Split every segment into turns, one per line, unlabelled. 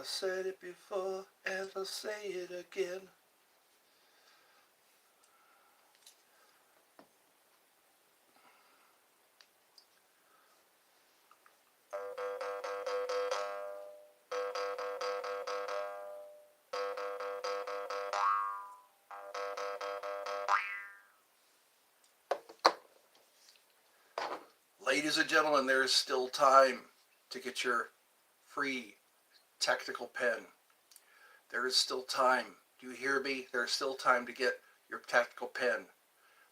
said it before and I'll say it again. Ladies and gentlemen, there is still time to get your free tactical pen. There is still time. Do you hear me? There is still time to get your tactical pen.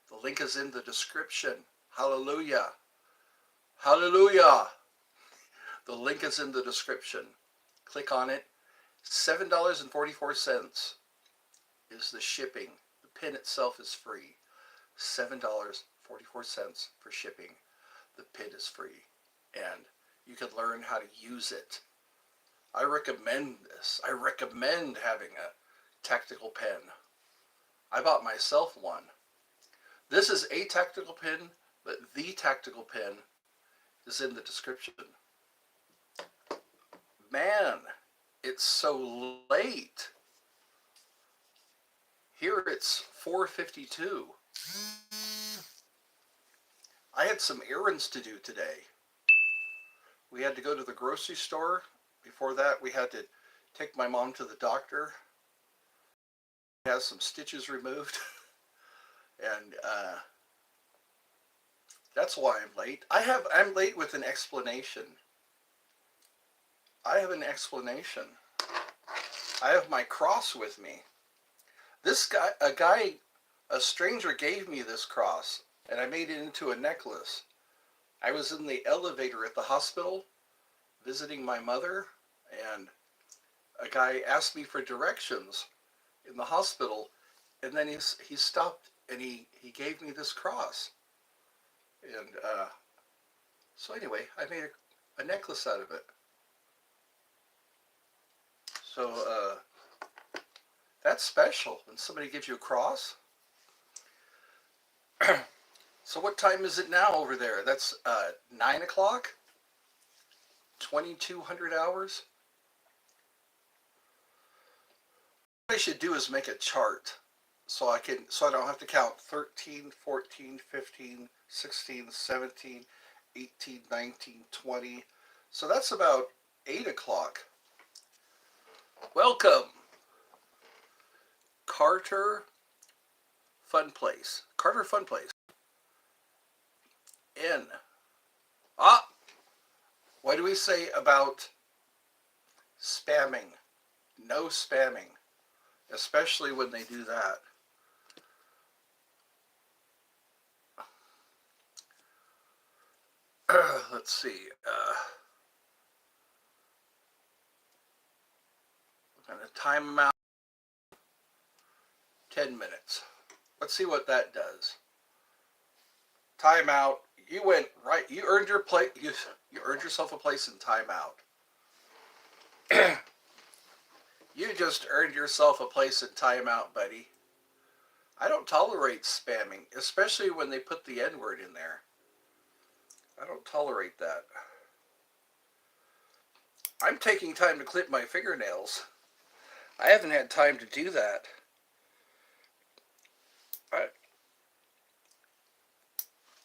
The link is in the description. Hallelujah. Hallelujah. The link is in the description. Click on it. $7.44 is the shipping. The pen itself is free. $7.44 for shipping. The pen is free. And you can learn how to use it. I recommend this. I recommend having a tactical pen. I bought myself one. This is a tactical pen, but the tactical pen is in the description. Man, it's so late. Here it's 4:52. I had some errands to do today. We had to go to the grocery store. Before that, we had to take my mom to the doctor. She has some stitches removed. And that's why I'm late. I'm late with an explanation. I have an explanation. I have my cross with me. This guy, a stranger gave me this cross, and I made it into a necklace. I was in the elevator at the hospital visiting my mother, and a guy asked me for directions in the hospital, and then he stopped and he gave me this cross. And so anyway, I made a necklace out of it. So that's special when somebody gives you a cross. So what time is it now over there? That's 9 o'clock? 2200 hours? What I should do is make a chart so I don't have to count 13, 14, 15, 16, 17, 18, 19, 20. So that's about 8 o'clock. Welcome, Carter Fun Place. Carter Fun Place. What do we say about spamming? No spamming, especially when they do that. Let's see. I'm going to time them out. 10 minutes. Let's see what that does. Time out. You went right. You earned your place. You earned yourself a place in timeout. You just earned yourself a place in timeout, buddy. I don't tolerate spamming, especially when they put the N-word in there. I don't tolerate that. I'm taking time to clip my fingernails. I haven't had time to do that.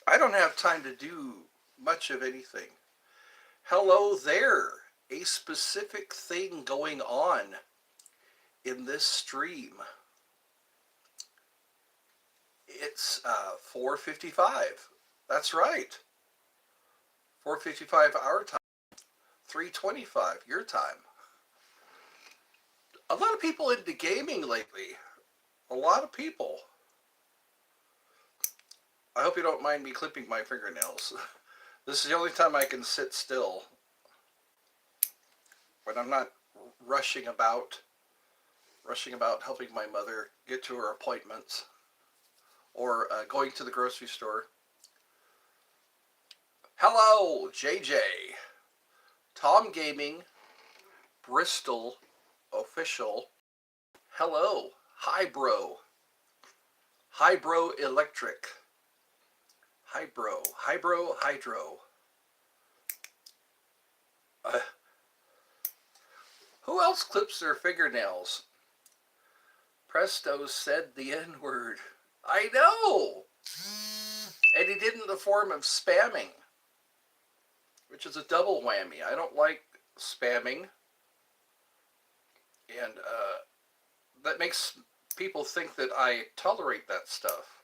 I don't have time to do much of anything. Hello there. A specific thing going on in this stream. It's 4:55. That's right. 4:55 our time. 3:25 your time. A lot of people into gaming lately. A lot of people. I hope you don't mind me clipping my fingernails. This is the only time I can sit still. When I'm not rushing about helping my mother get to her appointments or going to the grocery store. Hello, JJ. Tom Gaming, Bristol Official. Hello, Hybro. Hybro Electric. Hybro Hydro. Who Who else clips their fingernails? Presto said the N-word. I know! And he did it in the form of spamming, which is a double whammy. I don't like spamming. And that makes people think that I tolerate that stuff.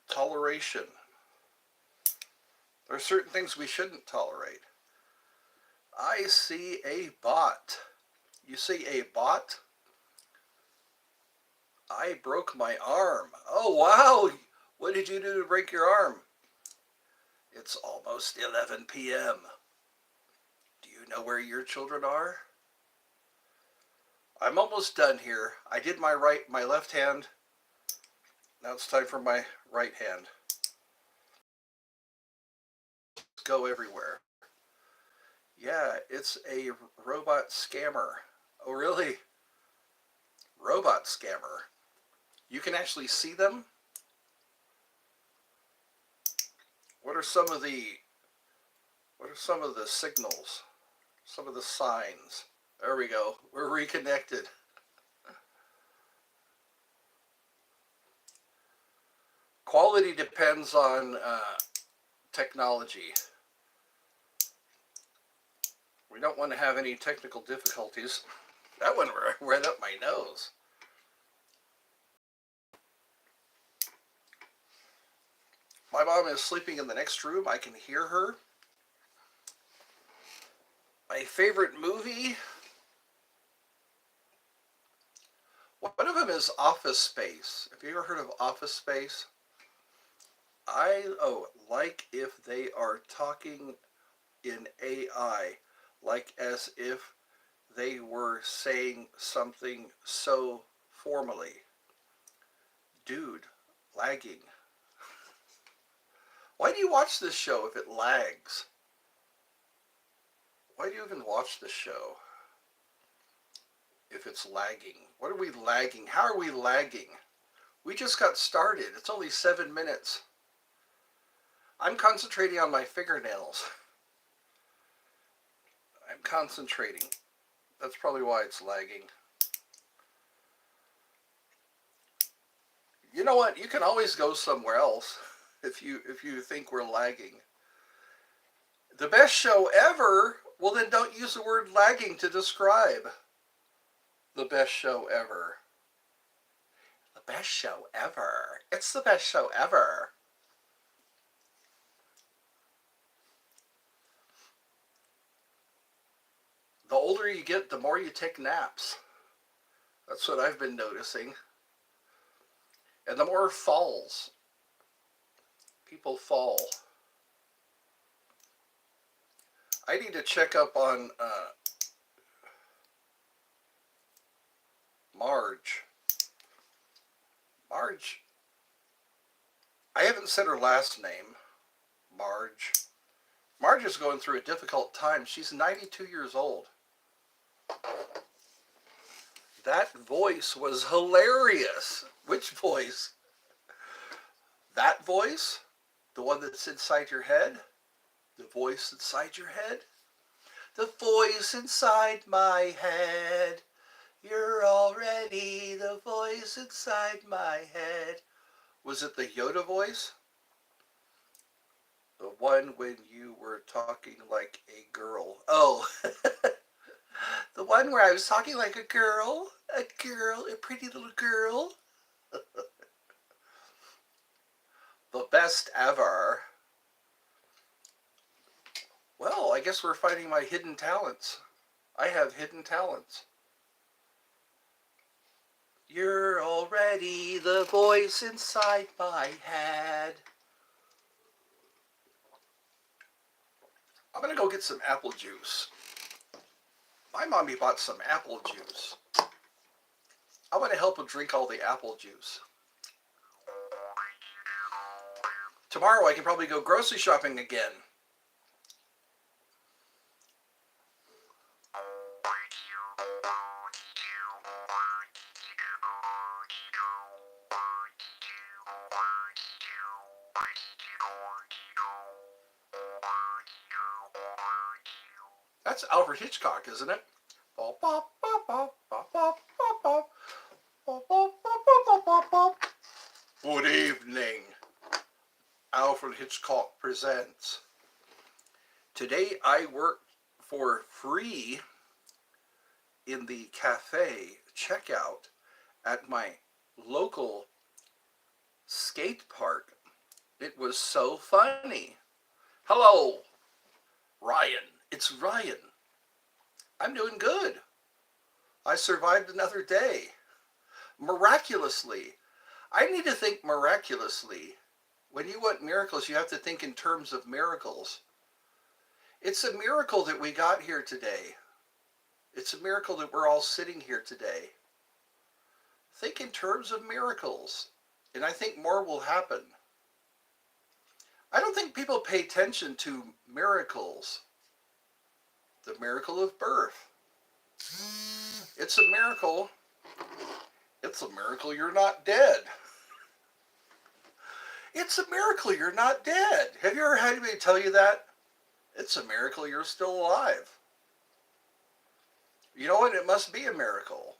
Toleration. There are certain things we shouldn't tolerate. I see a bot. You see a bot? I broke my arm. Oh, wow. What did you do to break your arm? It's almost 11 p.m. Do you know where your children are? I'm almost done here. I did my left hand. Now it's time for my right hand. Go everywhere. Yeah, it's a robot scammer. Oh, really? Robot scammer. You can actually see them? What are some of the signals? Some of the signs? There we go. We're reconnected. Quality depends on technology. We don't want to have any technical difficulties. That went right up my nose. My mom is sleeping in the next room. I can hear her. My favorite movie? One of them is Office Space. Have you ever heard of Office Space? Like if they are talking in AI, like as if they were saying something so formally. Dude, lagging. Why do you watch this show if it lags? Why do you even watch this show if it's lagging? What are we lagging? How are we lagging? We just got started. It's only 7 minutes. I'm concentrating on my fingernails. I'm concentrating. That's probably why it's lagging. You know what? You can always go somewhere else if you think we're lagging. The best show ever? Well, then don't use the word lagging to describe the best show ever. The best show ever. It's the best show ever. The older you get, the more you take naps. That's what I've been noticing. And the more falls. People fall. I need to check up on Marge. Marge. I haven't said her last name. Marge. Marge is going through a difficult time. She's 92 years old. That voice was hilarious. Which voice? That voice? The one that's inside your head? The voice inside your head? The voice inside my head. You're already the voice inside my head. Was it the Yoda voice? The one when you were talking like a girl. Oh, the one where I was talking like a girl, a pretty little girl. The best ever. Well, I guess we're finding my hidden talents. I have hidden talents. You're already the voice inside my head. I'm going to go get some apple juice. My mommy bought some apple juice. I want to help her drink all the apple juice. Tomorrow I can probably go grocery shopping again. That's Alfred Hitchcock, isn't it? Good evening. Alfred Hitchcock presents. Today I work for free in the cafe checkout at my local skate park. It was so funny. Hello, Ryan. It's Ryan. I'm doing good. I survived another day. Miraculously. I need to think miraculously. When you want miracles, you have to think in terms of miracles. It's a miracle that we got here today. It's a miracle that we're all sitting here today. Think in terms of miracles, and I think more will happen. I don't think people pay attention to miracles. The miracle of birth. It's a miracle. It's a miracle you're not dead. It's a miracle you're not dead. Have you ever had anybody tell you that? It's a miracle you're still alive. You know what? It must be a miracle.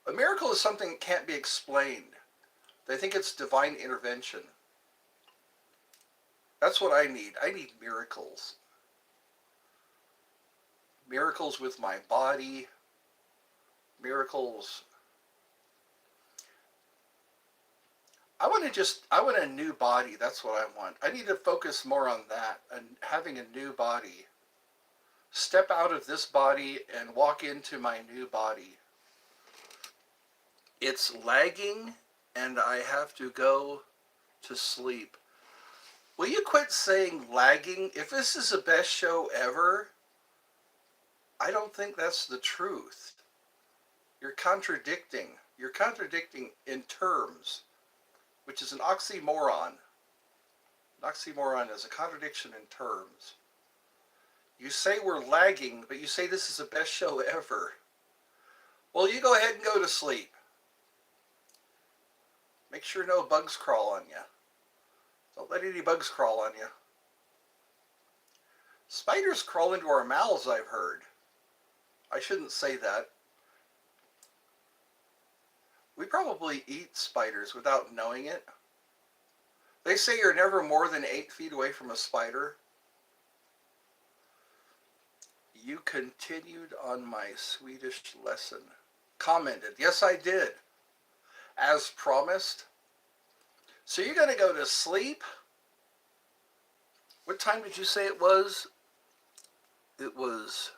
A miracle is something that can't be explained. They think it's divine intervention. That's what I need. I need miracles. Miracles with my body. Miracles. I want a new body. That's what I want. I need to focus more on that and having a new body. Step out of this body and walk into my new body. It's lagging and I have to go to sleep. Will you quit saying lagging? If this is the best show ever, I don't think that's the truth. You're contradicting. You're contradicting in terms, which is an oxymoron. An oxymoron is a contradiction in terms. You say we're lagging, but you say this is the best show ever. Well, you go ahead and go to sleep. Make sure no bugs crawl on you. Don't let any bugs crawl on you. Spiders crawl into our mouths, I've heard. I shouldn't say that. We probably eat spiders without knowing it. They say you're never more than 8 feet away from a spider. You continued on my Swedish lesson. Commented. Yes, I did. As promised. So you're going to go to sleep? What time did you say it was? It was...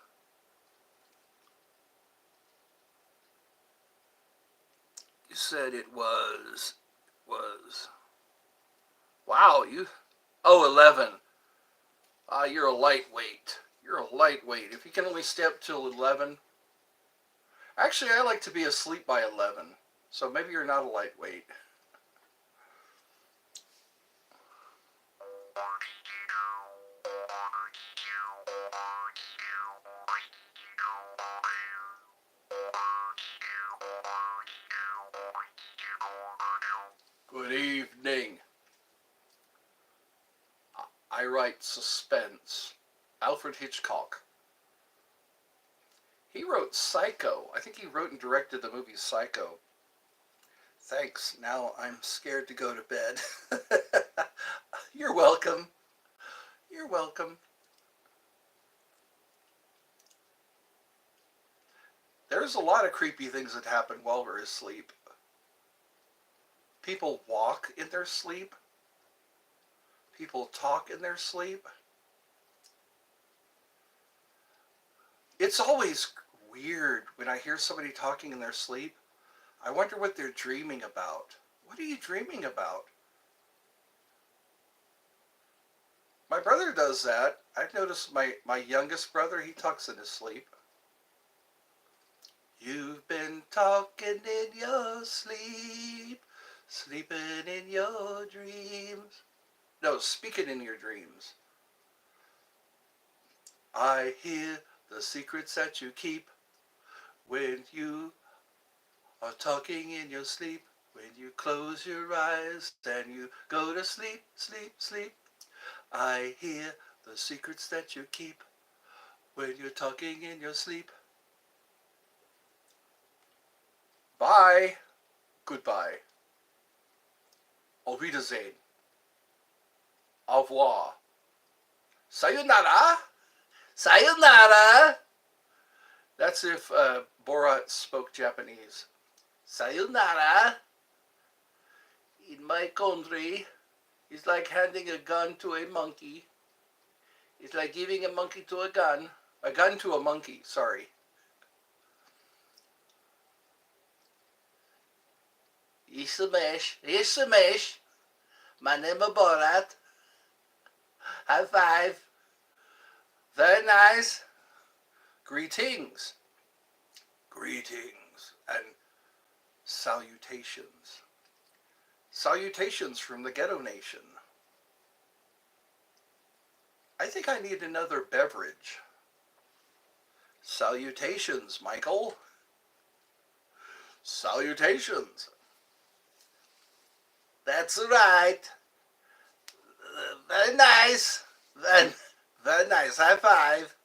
You said it was... Wow, you... Oh, 11. You're a lightweight. You're a lightweight. If you can only stay up till 11. Actually, I like to be asleep by 11. So maybe you're not a lightweight. Good evening. I write suspense. Alfred Hitchcock. He wrote Psycho. I think he wrote and directed the movie Psycho. Thanks. Now I'm scared to go to bed. You're welcome. You're welcome. There's a lot of creepy things that happen while we're asleep. People walk in their sleep. People talk in their sleep. It's always weird when I hear somebody talking in their sleep. I wonder what they're dreaming about. What are you dreaming about? My brother does that. I've noticed my youngest brother, he talks in his sleep. You've been talking in your sleep, sleeping in your dreams. No, speaking in your dreams. I hear the secrets that you keep when you are talking in your sleep. When you close your eyes and you go to sleep, sleep, sleep. I hear the secrets that you keep when you're talking in your sleep. Bye. Goodbye. Auf Wiedersehen. Au revoir. Sayonara. Sayonara. That's if Borat spoke Japanese. Sayonara. In my country, it's like handing a gun to a monkey. It's like giving a monkey to a gun. A gun to a monkey, sorry. Isamash. My name is Borat. High five. Very nice. Greetings. Greetings and salutations. Salutations from the Ghetto Nation. I think I need another beverage. Salutations, Michael. Salutations. That's right. Very nice. Very nice. High five.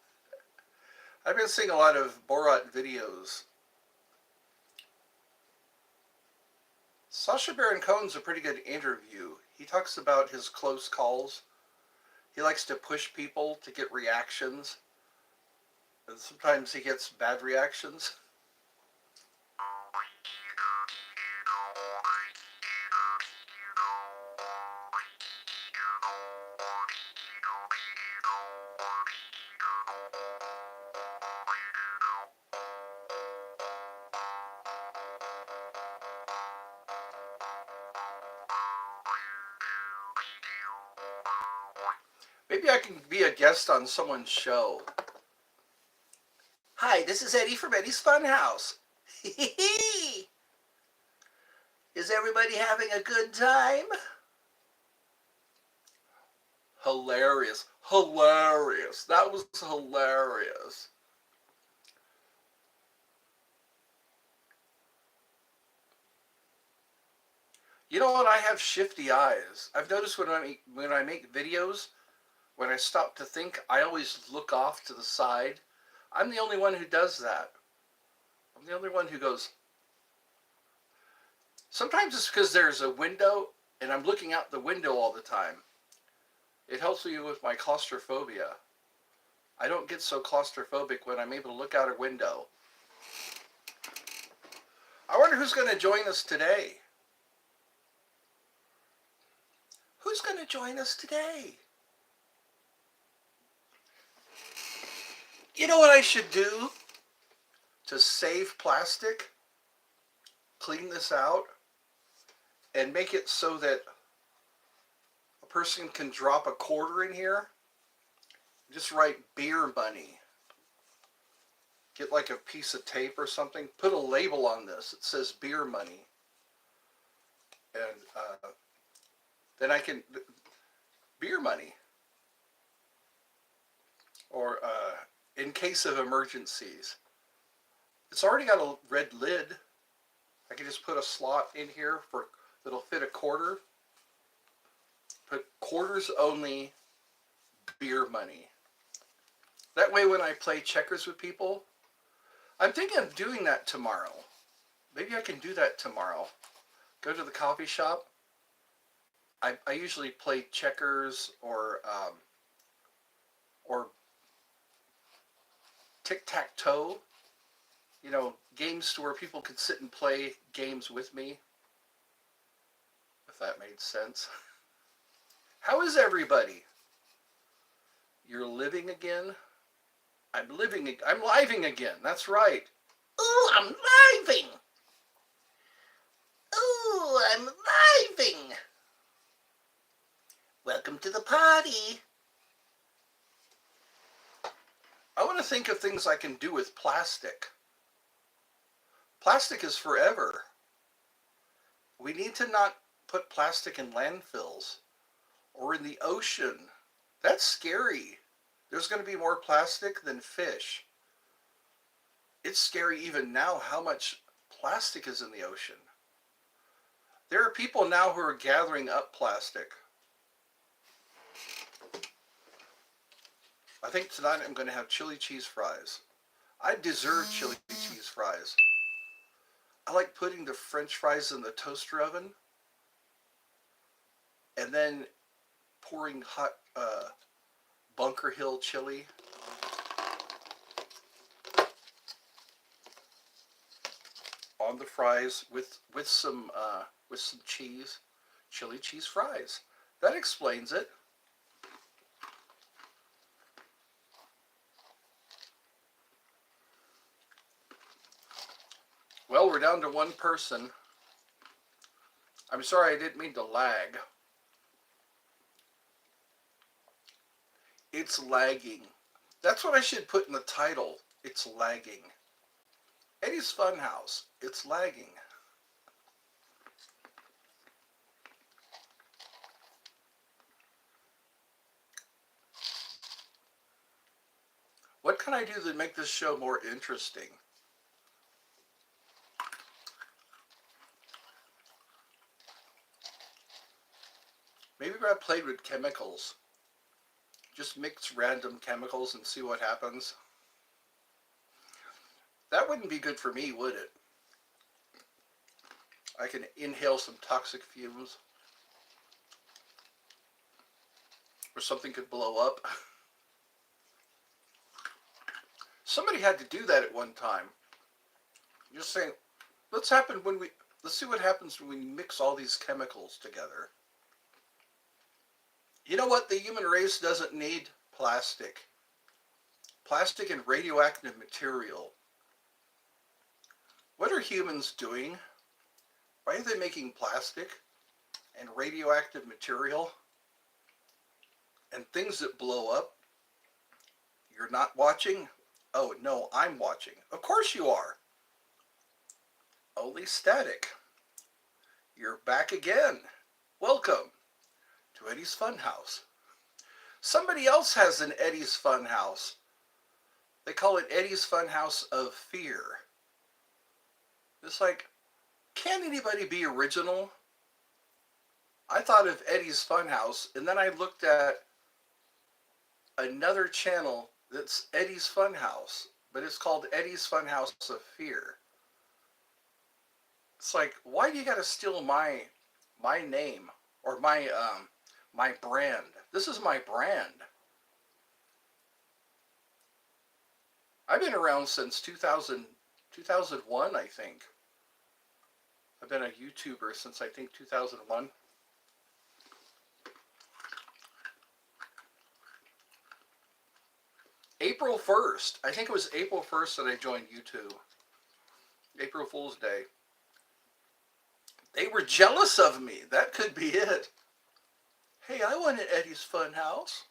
I've been seeing a lot of Borat videos. Sacha Baron Cohen's a pretty good interview. He talks about his close calls. He likes to push people to get reactions. And sometimes he gets bad reactions. Maybe I can be a guest on someone's show. Hi, this is Eddie from Eddie's Funhouse. Is everybody having a good time? Hilarious. Hilarious. That was hilarious. You know what? I have shifty eyes. I've noticed when I make videos, when I stop to think, I always look off to the side. I'm the only one who does that. I'm the only one who goes. Sometimes it's because there's a window and I'm looking out the window all the time. It helps me with my claustrophobia. I don't get so claustrophobic when I'm able to look out a window. I wonder who's going to join us today. Who's going to join us today? You know what I should do to save plastic? Clean this out and make it so that a person can drop a quarter in here. Just write beer money. Get like a piece of tape or something. Put a label on this. It says beer money. And then I can... Beer money. Or in case of emergencies. It's already got a red lid. I can just put a slot in here for that'll fit a quarter. Put quarters only, beer money. That way when I play checkers with people, I'm thinking of doing that tomorrow. Maybe I can do that tomorrow. Go to the coffee shop. I usually play checkers or tic-tac-toe. You know, games to where people could sit and play games with me. If that made sense. How is everybody? You're living again? I'm living again. That's right. Ooh, I'm living. Ooh, I'm living. Welcome to the party. I want to think of things I can do with plastic. Plastic is forever. We need to not put plastic in landfills or in the ocean. That's scary. There's going to be more plastic than fish. It's scary even now how much plastic is in the ocean. There are people now who are gathering up plastic. I think tonight I'm going to have chili cheese fries. I deserve chili cheese fries. I like putting the French fries in the toaster oven and then pouring hot Bunker Hill chili on the fries with some cheese, chili cheese fries. That explains it. Well, we're down to one person. I'm sorry, I didn't mean to lag. It's lagging. That's what I should put in the title. It's lagging. Eddie's Funhouse. It's lagging. What can I do to make this show more interesting? Maybe I played with chemicals. Just mix random chemicals and see what happens. That wouldn't be good for me, would it? I can inhale some toxic fumes. Or something could blow up. Somebody had to do that at one time. Just saying, let's see what happens when we mix all these chemicals together. You know what the human race doesn't need? Plastic. Plastic and radioactive material. What are humans doing? Why are they making plastic and radioactive material and things that blow up? You're not watching? Oh, no, I'm watching. Of course you are. Only static. You're back again. Welcome to Eddie's Funhouse. Somebody else has an Eddie's Funhouse. They call it Eddie's Funhouse of Fear. It's like, can anybody be original? I thought of Eddie's Funhouse, and then I looked at another channel that's Eddie's Funhouse, but it's called Eddie's Funhouse of Fear. It's like, why do you got to steal my name or my brand? This is my brand. I've been around since 2001, I think. I've been a YouTuber since I think 2001. April 1st. I think it was April 1st that I joined YouTube. April Fool's Day. They were jealous of me. That could be it. Hey, I want an Eddie's Fun House.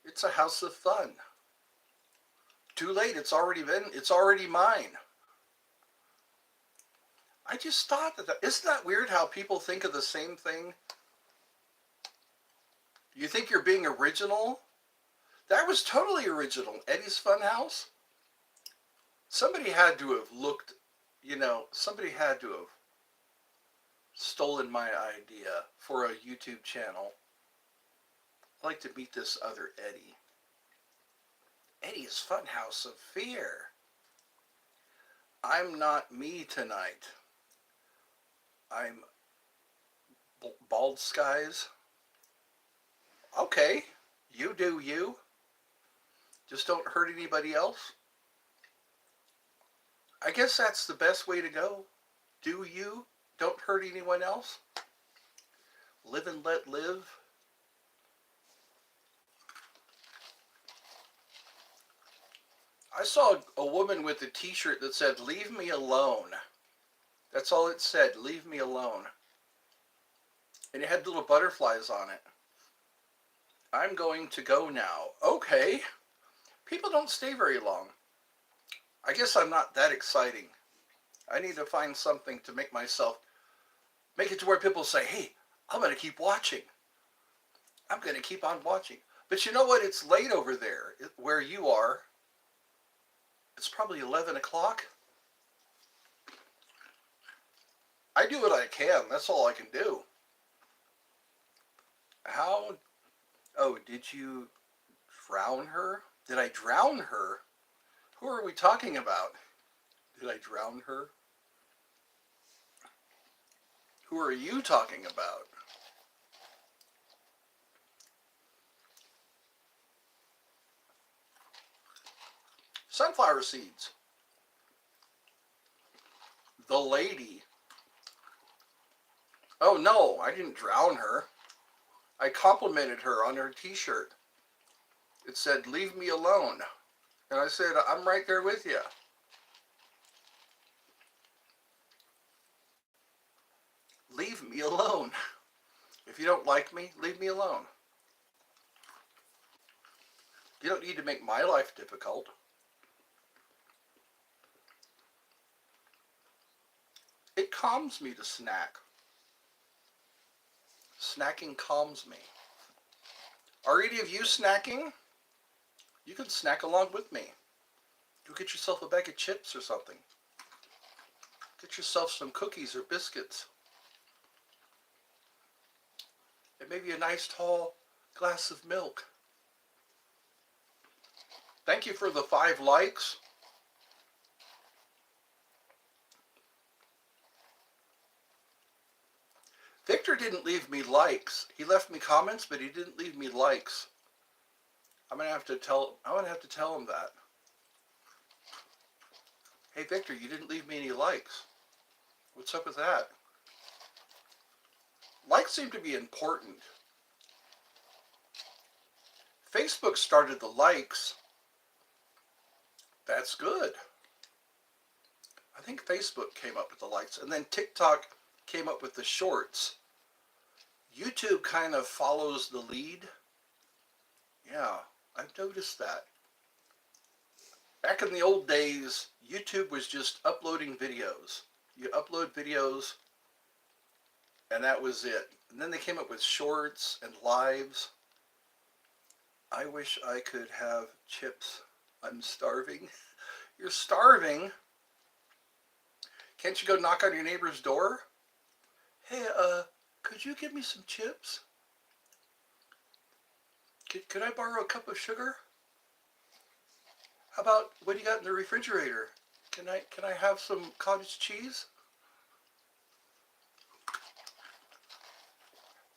It's a house of fun. Too late. It's already mine. I just thought that. Isn't that weird how people think of the same thing? You think you're being original? That was totally original. Eddie's Fun House. Somebody had to have looked, somebody had to have stolen my idea for a YouTube channel. I'd like to meet this other Eddie. Eddie's Funhouse of Fear. I'm not me tonight. I'm Bald Skies. Okay, you do you. Just don't hurt anybody else. I guess that's the best way to go. Do you. Don't hurt anyone else. Live and let live. I saw a woman with a t-shirt that said, "Leave me alone." That's all it said, "Leave me alone." And it had little butterflies on it. I'm going to go now. Okay. People don't stay very long. I guess I'm not that exciting. I need to find something to make it to where people say, hey, I'm going to keep watching. I'm going to keep on watching. But you know what? It's late over there where you are. It's probably 11 o'clock. I do what I can. That's all I can do. How? Oh, did you? drown her? Did I drown her? Who are we talking about? Did I drown her? Who are you talking about? Sunflower seeds. The lady. Oh no, I didn't drown her. I complimented her on her t-shirt. It said, "Leave me alone." And I said, "I'm right there with you." Leave me alone. If you don't like me, leave me alone. You don't need to make my life difficult. It calms me to snack. Snacking calms me. Are any of you snacking? You can snack along with me. Go get yourself a bag of chips or something. Get yourself some cookies or biscuits. And maybe a nice tall glass of milk. Thank you for the 5 likes. Victor didn't leave me likes. He left me comments, but he didn't leave me likes. I'm gonna have to tell him that. Hey Victor, you didn't leave me any likes. What's up with that? Likes seem to be important. Facebook started the likes. That's good. I think Facebook came up with the likes, and then TikTok came up with the shorts. YouTube kind of follows the lead. Yeah, I've noticed that. Back in the old days, YouTube was just uploading videos. You upload videos, and that was it. And then they came up with shorts and lives. I wish I could have chips. I'm starving. You're starving? Can't you go knock on your neighbor's door? Hey, could you give me some chips? Could I borrow a cup of sugar? How about, what do you got in the refrigerator? Can I have some cottage cheese?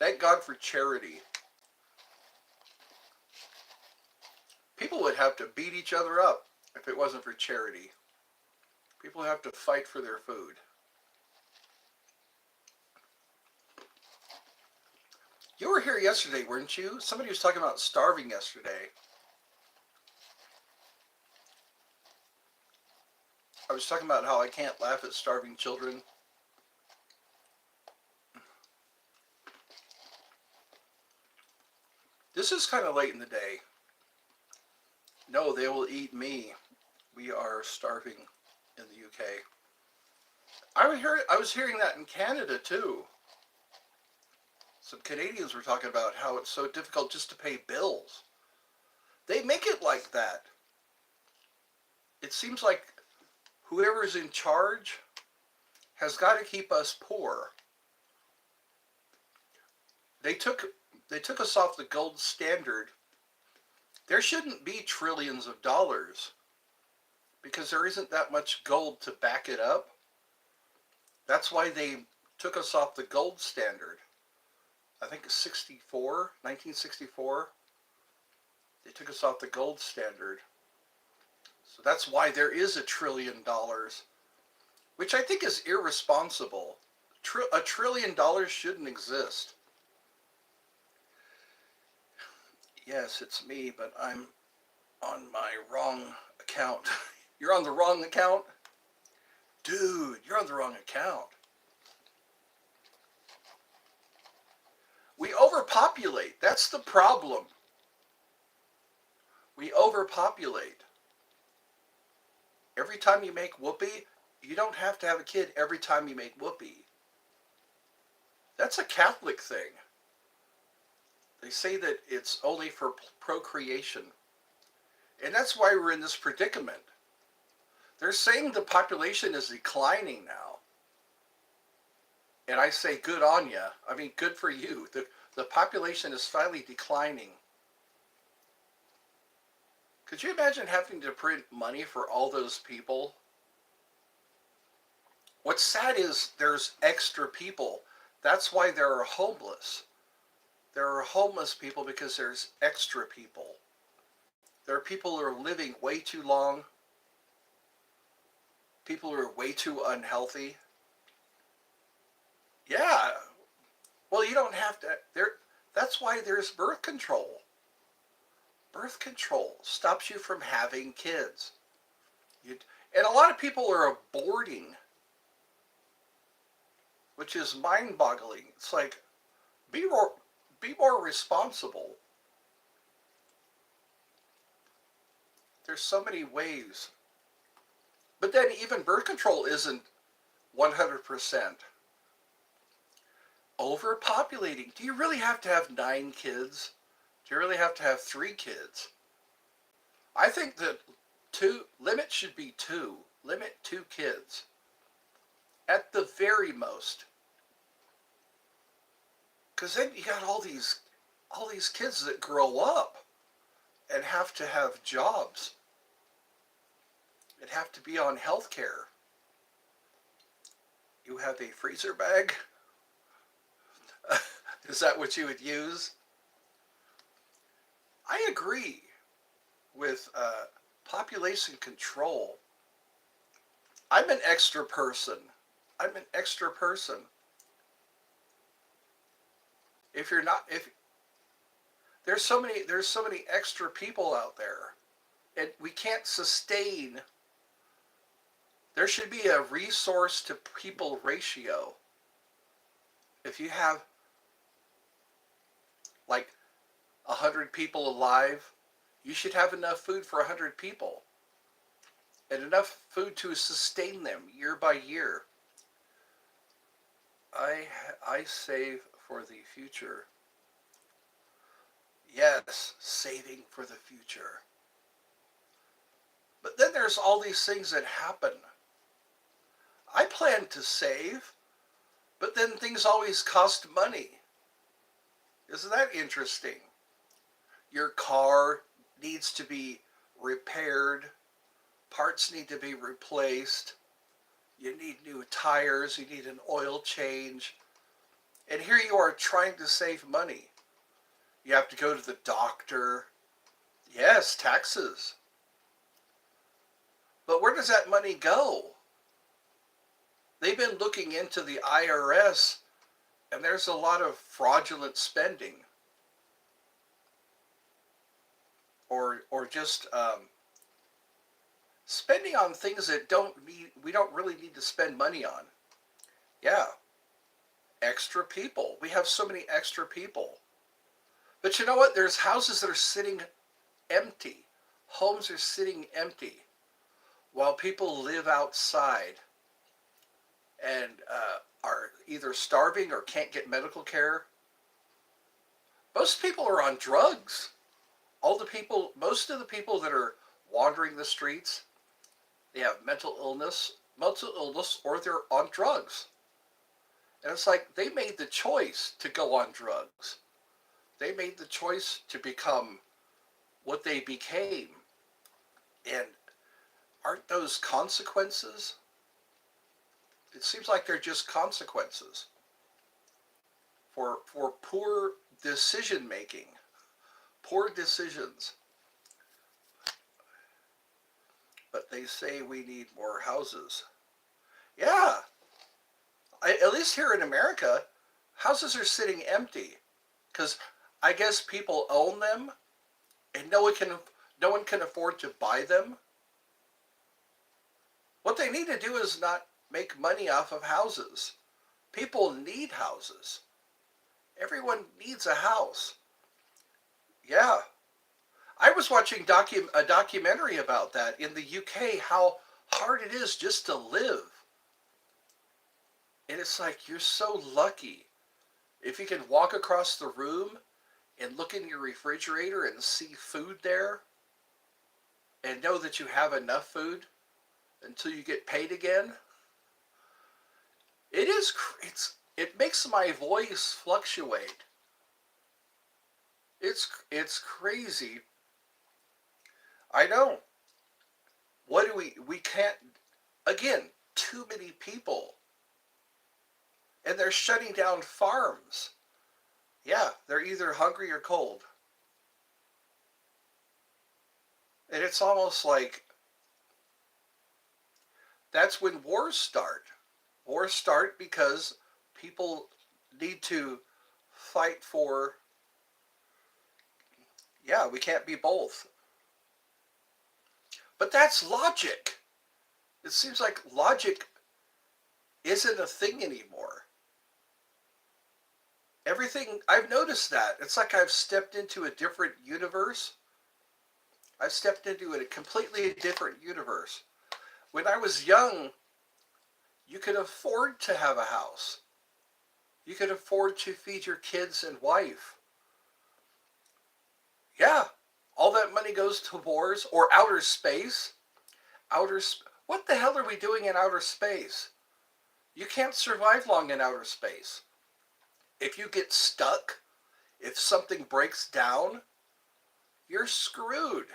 Thank God for charity. People would have to beat each other up if it wasn't for charity. People have to fight for their food. You were here yesterday, weren't you? Somebody was talking about starving yesterday. I was talking about how I can't laugh at starving children. This is kind of late in the day. No, they will eat me. We are starving in the UK. I was hearing that in Canada too. Some Canadians were talking about how it's so difficult just to pay bills. They make it like that. It seems like whoever's in charge has got to keep us poor. They took us off the gold standard. There shouldn't be trillions of dollars because there isn't that much gold to back it up. That's why they took us off the gold standard. I think 1964, they took us off the gold standard. So that's why there is $1 trillion, which I think is irresponsible. $1 trillion shouldn't exist. Yes, it's me, but I'm on my wrong account. You're on the wrong account? Dude, you're on the wrong account. We overpopulate. That's the problem. We overpopulate. Every time you make whoopee, you don't have to have a kid every time you make whoopee. That's a Catholic thing. They say that it's only for procreation. And that's why we're in this predicament. They're saying the population is declining now. And I say, good on ya. I mean, good for you. The population is finally declining. Could you imagine having to print money for all those people? What's sad is there's extra people. That's why there are homeless. There are homeless people because there's extra people. There are people who are living way too long, people who are way too unhealthy. Yeah, well, you don't have to. That's why there's birth control. Birth control stops you from having kids. You, and a lot of people are aborting, which is mind-boggling. It's like, be more responsible. There's so many ways. But then even birth control isn't 100%. Overpopulating. Do you really have to have 9 kids? Do you really have to have 3 kids? I think that limit should be 2. Limit 2 kids. At the very most. Because then you got all these kids that grow up and have to have jobs and have to be on health care. You have a freezer bag? Is that what you would use? I agree with population control. I'm an extra person. I'm an extra person. If you're not, if there's so many extra people out there, and we can't sustain. There should be a resource to people ratio. If you have like 100 people alive, you should have enough food for 100 people and enough food to sustain them year by year. I save for the future. Yes, saving for the future. But then there's all these things that happen. I plan to save, but then things always cost money. Isn't that interesting? Your car needs to be repaired. Parts need to be replaced. You need new tires. You need an oil change. And here you are trying to save money. You have to go to the doctor. Yes, taxes. But where does that money go? They've been looking into the IRS, and there's a lot of fraudulent spending. Or just spending on things that we don't really need to spend money on. Yeah, extra people. We have so many extra people. But you know what? There's houses that are sitting empty. Homes are sitting empty while people live outside and are either starving or can't get medical care. Most people are on drugs. Most of the people that are wandering the streets, they have mental illness, or they're on drugs. And it's like they made the choice to go on drugs. They made the choice to become what they became. And aren't those consequences? It seems like they're just consequences for poor decision making, poor decisions. But they say we need more houses. Yeah, at least here in America, houses are sitting empty because I guess people own them and no one can afford to buy them. What they need to do is not make money off of houses. People need houses. Everyone needs a house. Yeah. I was watching a documentary about that in the UK, how hard it is just to live. And it's like, you're so lucky if you can walk across the room and look in your refrigerator and see food there and know that you have enough food until you get paid again. It makes my voice fluctuate. It's crazy. I know. What do we can't, again, too many people. And they're shutting down farms. Yeah, they're either hungry or cold. And it's almost like that's when wars start. Wars start because people need to fight for, yeah, we can't be both. But that's logic. It seems like logic isn't a thing anymore. Everything, I've noticed that. It's like I've stepped into a different universe. I've stepped into a completely different universe. When I was young, you could afford to have a house. You could afford to feed your kids and wife. Yeah, all that money goes to wars or outer space. What the hell are we doing in outer space? You can't survive long in outer space. If you get stuck, if something breaks down, you're screwed.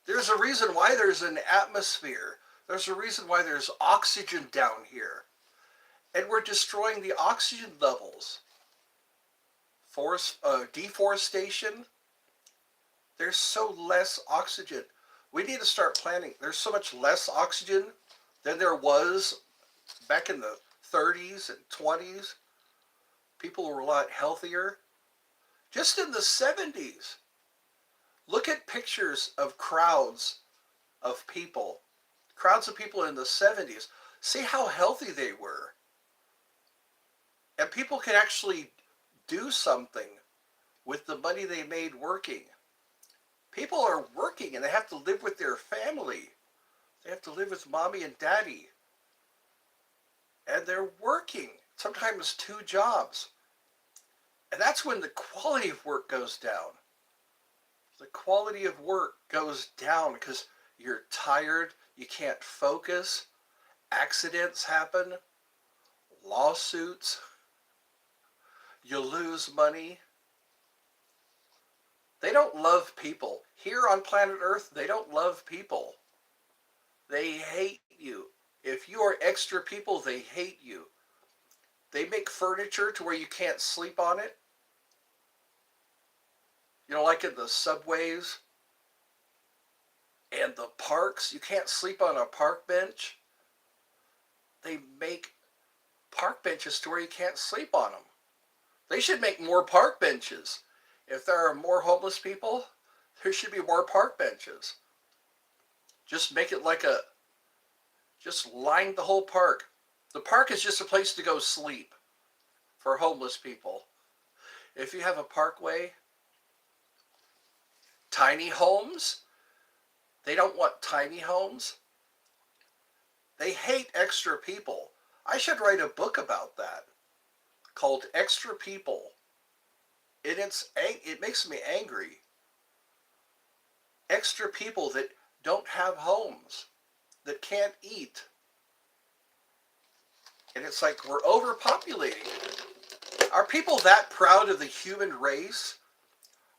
There's a reason why there's an atmosphere. There's a reason why there's oxygen down here. And we're destroying the oxygen levels. Deforestation, there's so less oxygen. We need to start planning. There's so much less oxygen than there was back in the 30s and 20s. People were a lot healthier. Just in the 70s, look at pictures of crowds of people in the 70s. See how healthy they were. And people could actually do something with the money they made working. People are working and they have to live with their family. They have to live with mommy and daddy. And they're working, sometimes two jobs. And that's when the quality of work goes down. The quality of work goes down because you're tired, you can't focus, accidents happen, lawsuits, you lose money. They don't love people. Here on planet Earth, they don't love people. They hate you. If you are extra people, they hate you. They make furniture to where you can't sleep on it. You know, like in the subways and the parks, you can't sleep on a park bench. They make park benches to where you can't sleep on them. They should make more park benches. If there are more homeless people, there should be more park benches. Just make it just line the whole park. The park is just a place to go sleep for homeless people. If you have a parkway, tiny homes, they don't want tiny homes. They hate extra people. I should write a book about that called Extra People. And it makes me angry. Extra people that don't have homes, that can't eat. And it's like we're overpopulating. Are people that proud of the human race?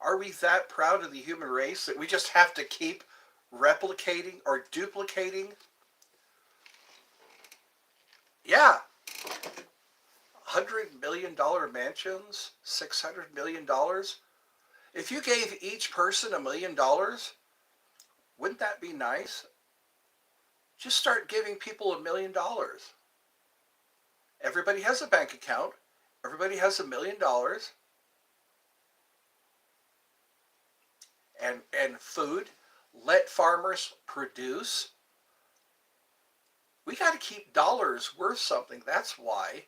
Are we that proud of the human race that we just have to keep replicating or duplicating? Yeah. $100 million mansions, $600 million. If you gave each person $1 million, wouldn't that be nice? Just start giving people $1 million. Everybody has a bank account. Everybody has $1 million. And food. Let farmers produce. We got to keep dollars worth something. That's why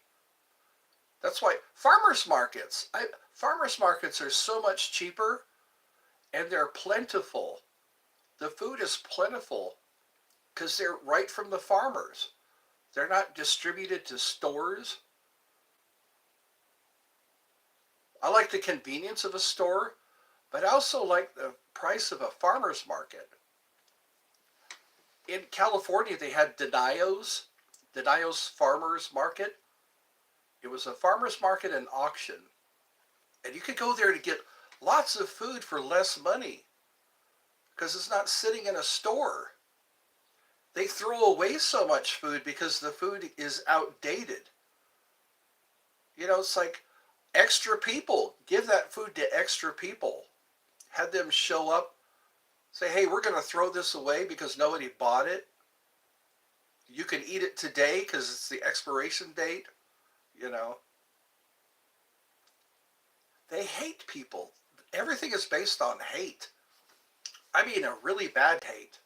farmers markets are so much cheaper and they're plentiful. The food is plentiful because they're right from the farmers. They're not distributed to stores. I like the convenience of a store, but I also like the price of a farmer's market. In California, they had Denio's Farmers Market. It was a farmer's market and auction. And you could go there to get lots of food for less money. because it's not sitting in a store. They throw away so much food because the food is outdated. You know, it's like extra people. Give that food to extra people. Have them show up, say, hey, we're going to throw this away because nobody bought it. You can eat it today because it's the expiration date. You know, they hate people. Everything is based on hate. I mean, a really bad hate.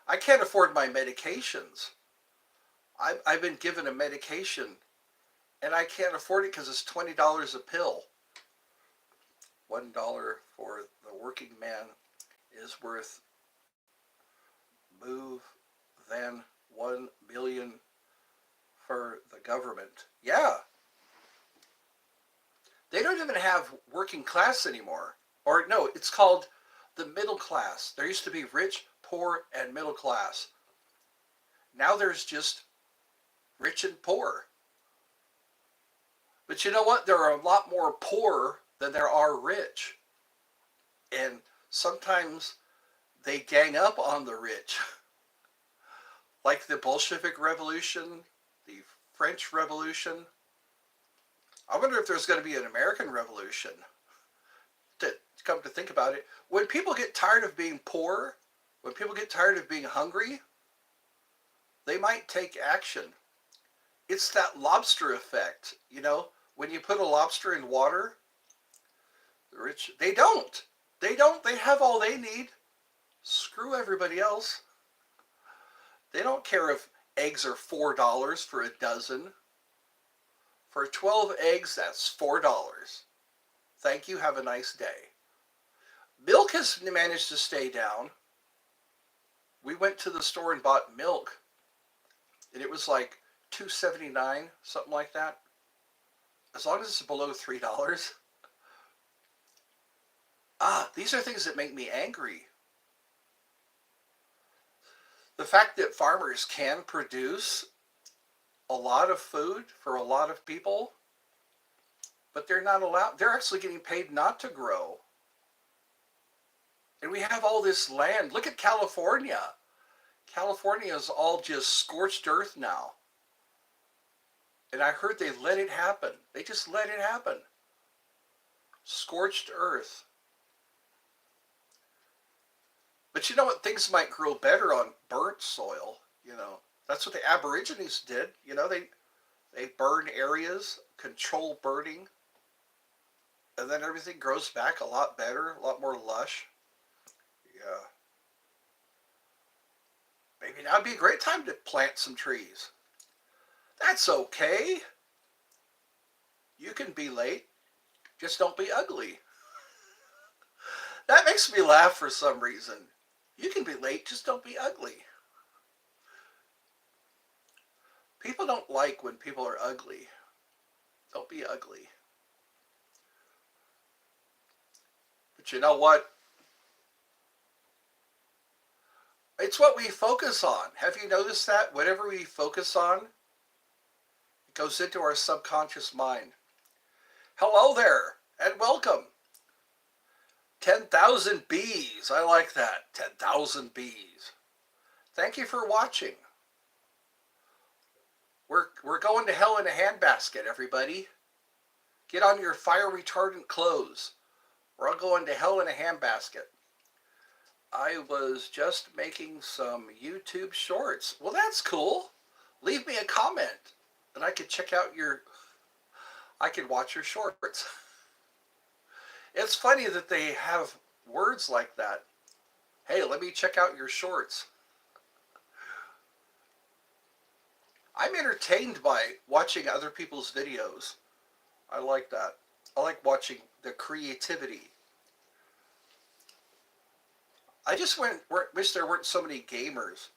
I can't afford my medications. I've been given a medication and I can't afford it because it's $20 a pill. $1 for the working man is worth more than 1 million for the government. Yeah, they don't even have working class anymore. Or no, it's called the middle class. There used to be rich, poor, and middle class. Now there's just rich and poor. But you know what? There are a lot more poor than there are rich. And sometimes they gang up on the rich. Like the Bolshevik Revolution, the French Revolution. I wonder if there's going to be an American Revolution. To come to think about it, when people get tired of being poor, when people get tired of being hungry, they might take action. It's that lobster effect, you know, when you put a lobster in water, the rich, they don't. They have all they need. Screw everybody else. They don't care if eggs are $4 for a dozen. For 12 eggs, that's $4. Thank you, have a nice day. Milk has managed to stay down. We went to the store and bought milk, and it was like $2.79, something like that. As long as it's below $3. These are things that make me angry. The fact that farmers can produce a lot of food for a lot of people, but they're not allowed, they're actually getting paid not to grow. And we have all this land. Look at California. California is all just scorched earth now. And I heard they let it happen. They just let it happen. Scorched earth. But you know what? Things might grow better on burnt soil. You know, that's what the Aborigines did. You know, they burn areas, control burning, and then everything grows back a lot better, a lot more lush. Yeah. Maybe now would be a great time to plant some trees. That's okay. You can be late. Just don't be ugly. That makes me laugh for some reason. You can be late, just don't be ugly. People don't like when people are ugly. Don't be ugly. But you know what? It's what we focus on. Have you noticed that? Whatever we focus on, it goes into our subconscious mind. Hello there, and welcome. 10,000 bees. I like that. 10,000 bees. Thank you for watching. We're going to hell in a handbasket, everybody. Get on your fire retardant clothes. We're all going to hell in a handbasket. I was just making some YouTube shorts. Well, that's cool. Leave me a comment and I could check out I could watch your shorts. It's funny that they have words like that. Hey, let me check out your shorts. I'm entertained by watching other people's videos. I like that. I like watching the creativity. I just wish there weren't so many gamers.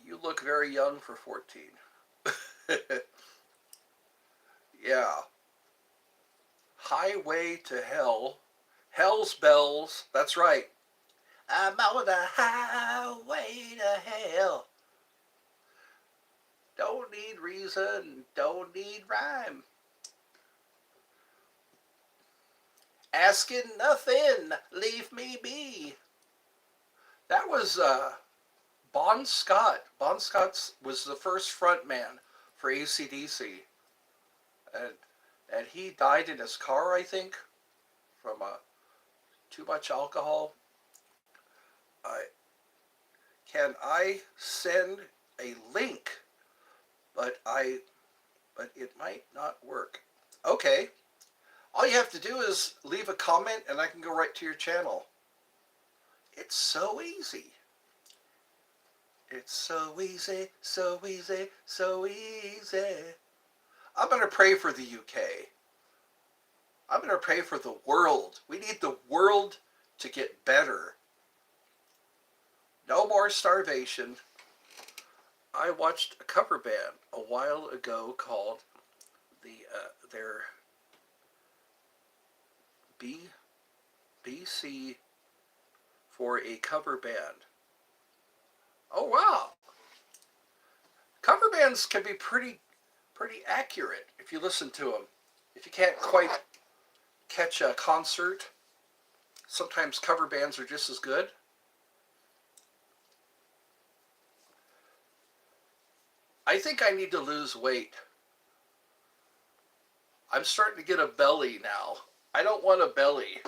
You look very young for 14. Yeah. Highway to Hell. Hell's Bells. That's right. I'm on the highway to hell. Don't need reason, don't need rhyme. Asking nothing, leave me be. That was Bon Scott. Bon Scott was the first front man for AC/DC. And, and he died in his car, I think, from too much alcohol. I Can I send a link, but it might not work. Okay. All you have to do is leave a comment and I can go right to your channel. It's so easy. It's so easy, so easy, so easy. I'm going to pray for the UK. I'm going to pray for the world. We need the world to get better. No more starvation. I watched a cover band a while ago called their BC for a cover band. Oh wow! Cover bands can be pretty accurate if you listen to them. If you can't quite catch a concert, sometimes cover bands are just as good. I think I need to lose weight. I'm starting to get a belly now. I don't want a belly.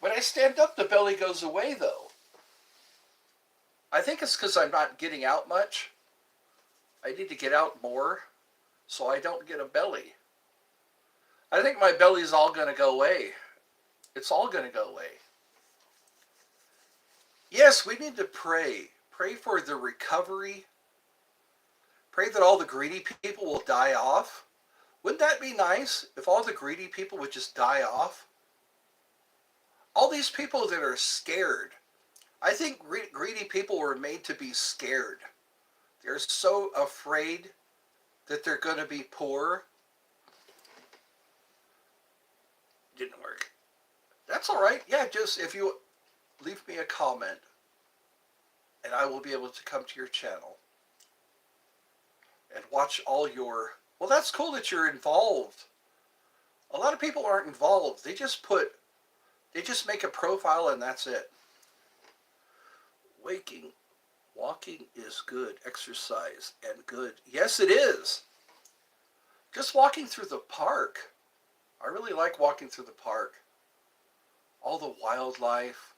When I stand up, the belly goes away though. I think it's because I'm not getting out much. I need to get out more so I don't get a belly. I think my belly's all going to go away. It's all going to go away. Yes, we need to pray. Pray for the recovery. Pray that all the greedy people will die off. Wouldn't that be nice if all the greedy people would just die off? All these people that are scared. I think greedy people were made to be scared. They're so afraid that they're going to be poor. Didn't work. That's all right. Yeah, just if you leave me a comment and I will be able to come to your channel and watch all your... Well, that's cool that you're involved. A lot of people aren't involved. They just make a profile and that's it. Walking is good exercise and good. Yes, it is. Just walking through the park. I really like walking through the park. All the wildlife.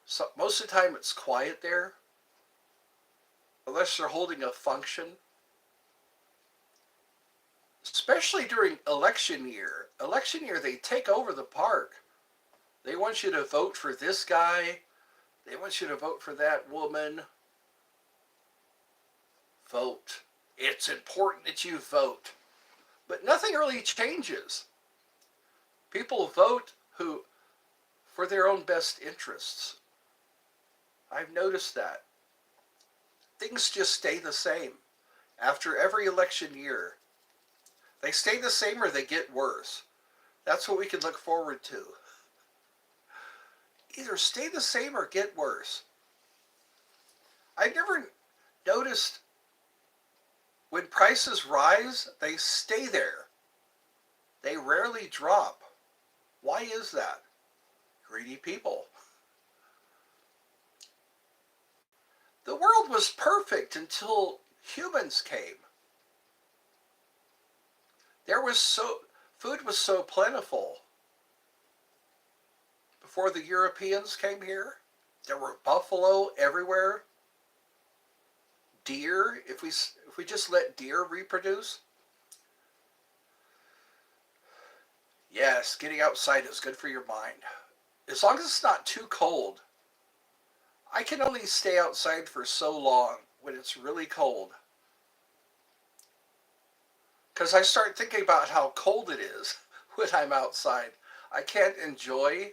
So, most of the time it's quiet there. Unless they're holding a function. Especially during election year. Election year, they take over the park. They want you to vote for this guy. They want you to vote for that woman. Vote. It's important that you vote. But nothing really changes. People vote for their own best interests. I've noticed that. Things just stay the same. After every election year, they stay the same or they get worse. That's what we can look forward to. Either stay the same or get worse. I've never noticed when prices rise, they stay there. They rarely drop. Why is that? Greedy people. The world was perfect until humans came. Food was so plentiful. Before the Europeans came here, there were buffalo everywhere. Deer, if we just let deer reproduce. Yes, getting outside is good for your mind. As long as it's not too cold. I can only stay outside for so long when it's really cold. Because I start thinking about how cold it is when I'm outside. I can't enjoy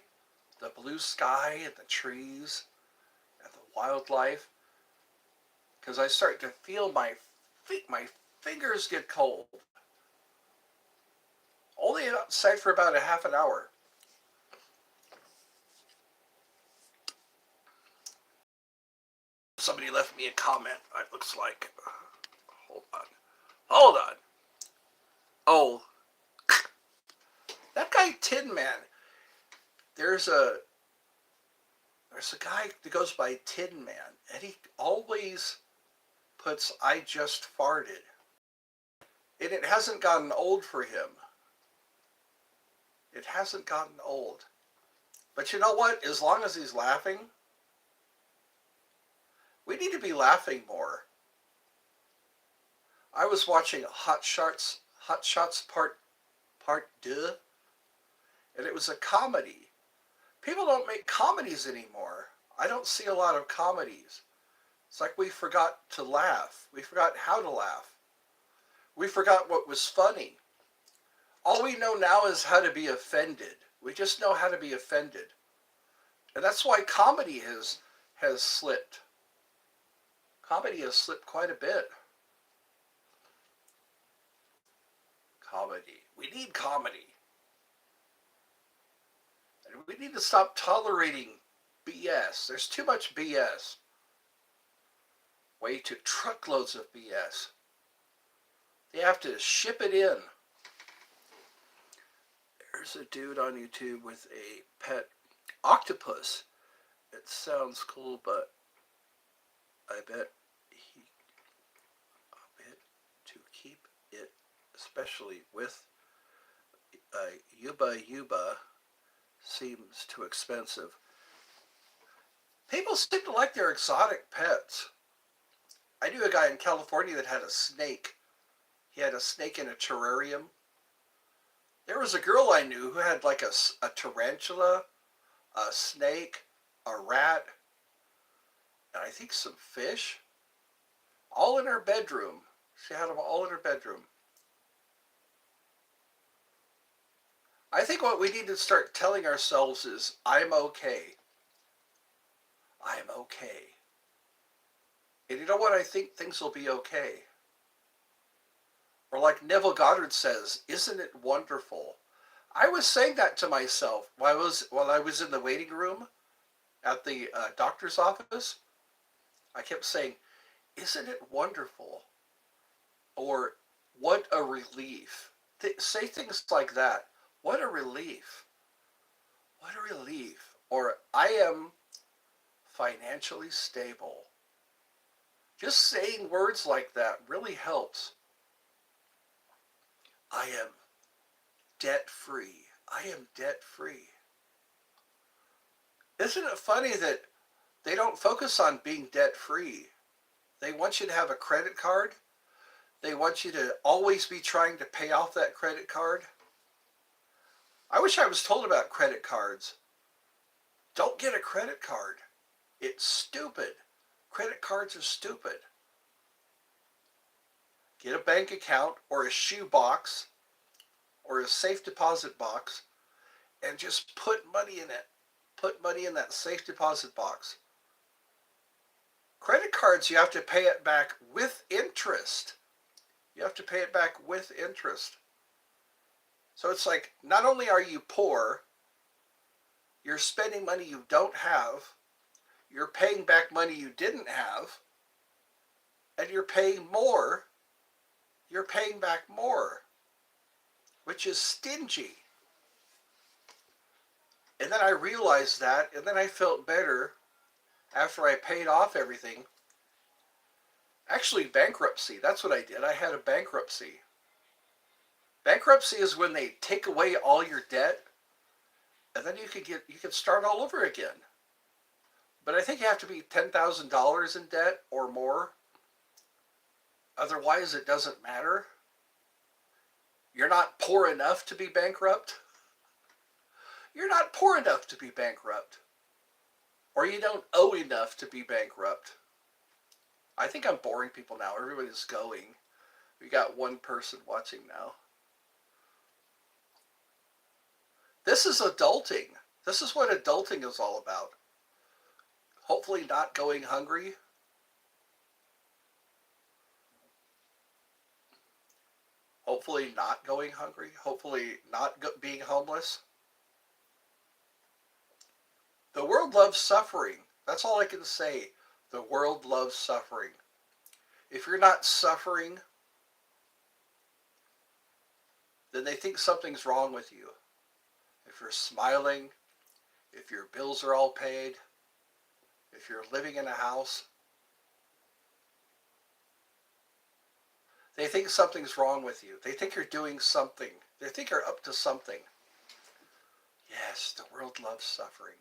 the blue sky and the trees and the wildlife. Because I start to feel my fingers get cold. Only outside for about a half an hour. Somebody left me a comment, it looks like. Hold on. Oh. That guy Tin Man, there's a guy that goes by Tin Man, and he always puts "I just farted," and it hasn't gotten old for him. It hasn't gotten old. But you know what? As long as he's laughing, we need to be laughing more. I was watching Hot Shots Part 2, and it was a comedy. People don't make comedies anymore. I don't see a lot of comedies. It's like we forgot to laugh. We forgot how to laugh. We forgot what was funny. All we know now is how to be offended. We just know how to be offended. And that's why comedy has slipped. Comedy has slipped quite a bit. Comedy. We need comedy. And we need to stop tolerating BS. There's too much BS. Way too truckloads of BS. They have to ship it in. There's a dude on YouTube with a pet octopus. It sounds cool, but I bet to keep it, especially with Yuba Yuba, seems too expensive. People seem to like their exotic pets. I knew a guy in California that had a snake. He had a snake in a terrarium. There was a girl I knew who had like a tarantula, a snake, a rat, and I think some fish, all in her bedroom. She had them all in her bedroom. I think what we need to start telling ourselves is, I'm okay. I'm okay. And you know what? I think things will be okay. Or like Neville Goddard says, isn't it wonderful? I was saying that to myself while I was in the waiting room at the doctor's office. I kept saying, isn't it wonderful? Or what a relief. Say things like that. What a relief. What a relief. Or I am financially stable. Just saying words like that really helps. I am debt-free. I am debt-free. Isn't it funny that they don't focus on being debt-free? They want you to have a credit card. They want you to always be trying to pay off that credit card. I wish I was told about credit cards. Don't get a credit card. It's stupid. Credit cards are stupid. Get a bank account or a shoe box or a safe deposit box and just put money in it. Put money in that safe deposit box. Credit cards, you have to pay it back with interest. You have to pay it back with interest. So it's like, not only are you poor, you're spending money you don't have, you're paying back money you didn't have, and you're paying more. You're paying back more, which is stingy. And then I realized that, and then I felt better after I paid off everything. Actually, bankruptcy, that's what I did. I had a bankruptcy. Bankruptcy is when they take away all your debt, and then you can start all over again. But I think you have to be $10,000 in debt or more. Otherwise, it doesn't matter. You're not poor enough to be bankrupt. You're not poor enough to be bankrupt. Or you don't owe enough to be bankrupt. I think I'm boring people now. Everybody's going. We got one person watching now. This is adulting. This is what adulting is all about. Hopefully not going hungry. Hopefully not going hungry. Hopefully not being homeless. The world loves suffering. That's all I can say. The world loves suffering. If you're not suffering, then they think something's wrong with you. If you're smiling, if your bills are all paid, if you're living in a house, they think something's wrong with you. They think you're doing something. They think you're up to something. Yes, the world loves suffering.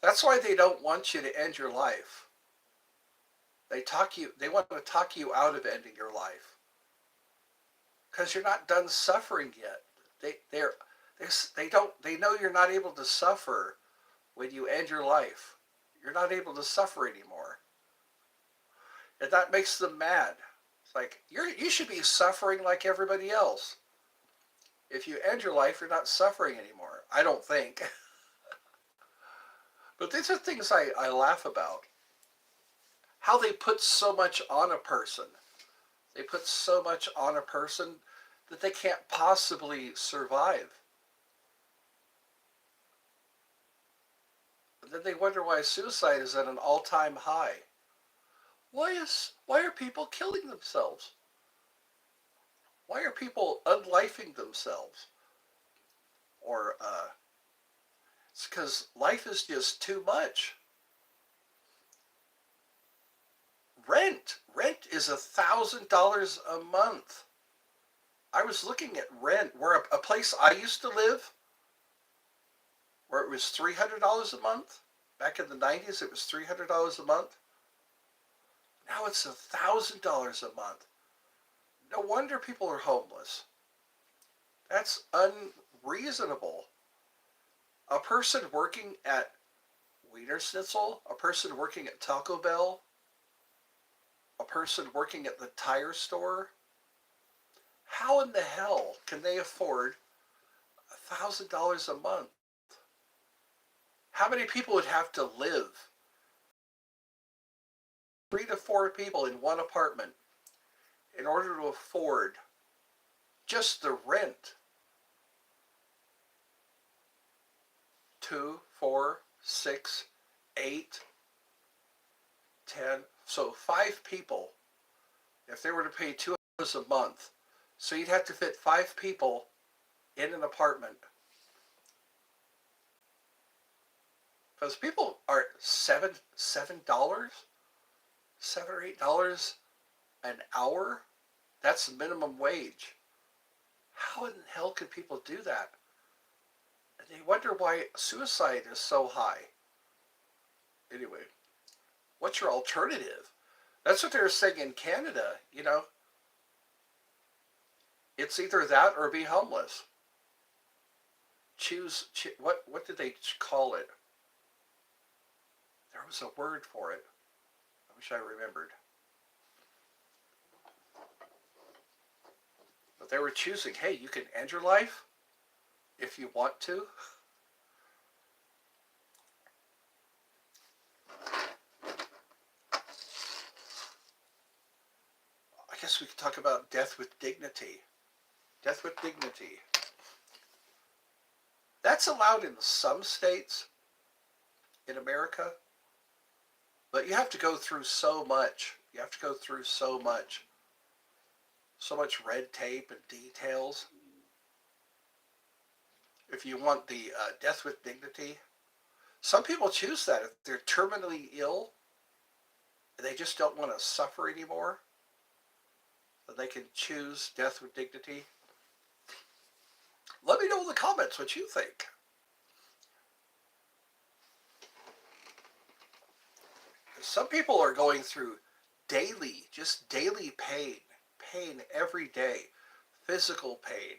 That's why they don't want you to end your life. They want to talk you out of ending your life. Because you're not done suffering yet. They know you're not able to suffer when you end your life. You're not able to suffer anymore. And that makes them mad. It's like, you should be suffering like everybody else. If you end your life, you're not suffering anymore. I don't think. But these are things I laugh about. How they put so much on a person. They put so much on a person that they can't possibly survive. And then they wonder why suicide is at an all-time high. Why are people killing themselves? Why are people unlifing themselves? Or it's because life is just too much. Rent is $1,000 a month. I was looking at rent where a place I used to live, where it was $300 a month. Back in the 90s, it was $300 a month. Now it's $1,000 a month. No wonder people are homeless. That's unreasonable. A person working at Wiener Schnitzel, a person working at Taco Bell, a person working at the tire store, how in the hell can they afford $1,000 a month? How many people would have to live? 3 to 4 people in one apartment in order to afford just the rent. 2, 4, 6, 8, 10. So 5 people, if they were to pay $2 a month, so you'd have to fit 5 people in an apartment. Because people are $7 or $8 an hour. That's minimum wage. How in the hell could people do that? And they wonder why suicide is so high. Anyway, what's your alternative? That's what they're saying in Canada, you know. It's either that or be homeless. What did they call it? There was a word for it. I wish I remembered. But they were choosing, hey, you can end your life if you want to. I guess we could talk about death with dignity. Death with dignity. That's allowed in some states in America, but you have to go through so much. You have to go through so much red tape and details. If you want the death with dignity, some people choose that if they're terminally ill and they just don't want to suffer anymore. They can choose death with dignity. Let me know in the comments what you think. Some people are going through just daily pain every day, physical pain,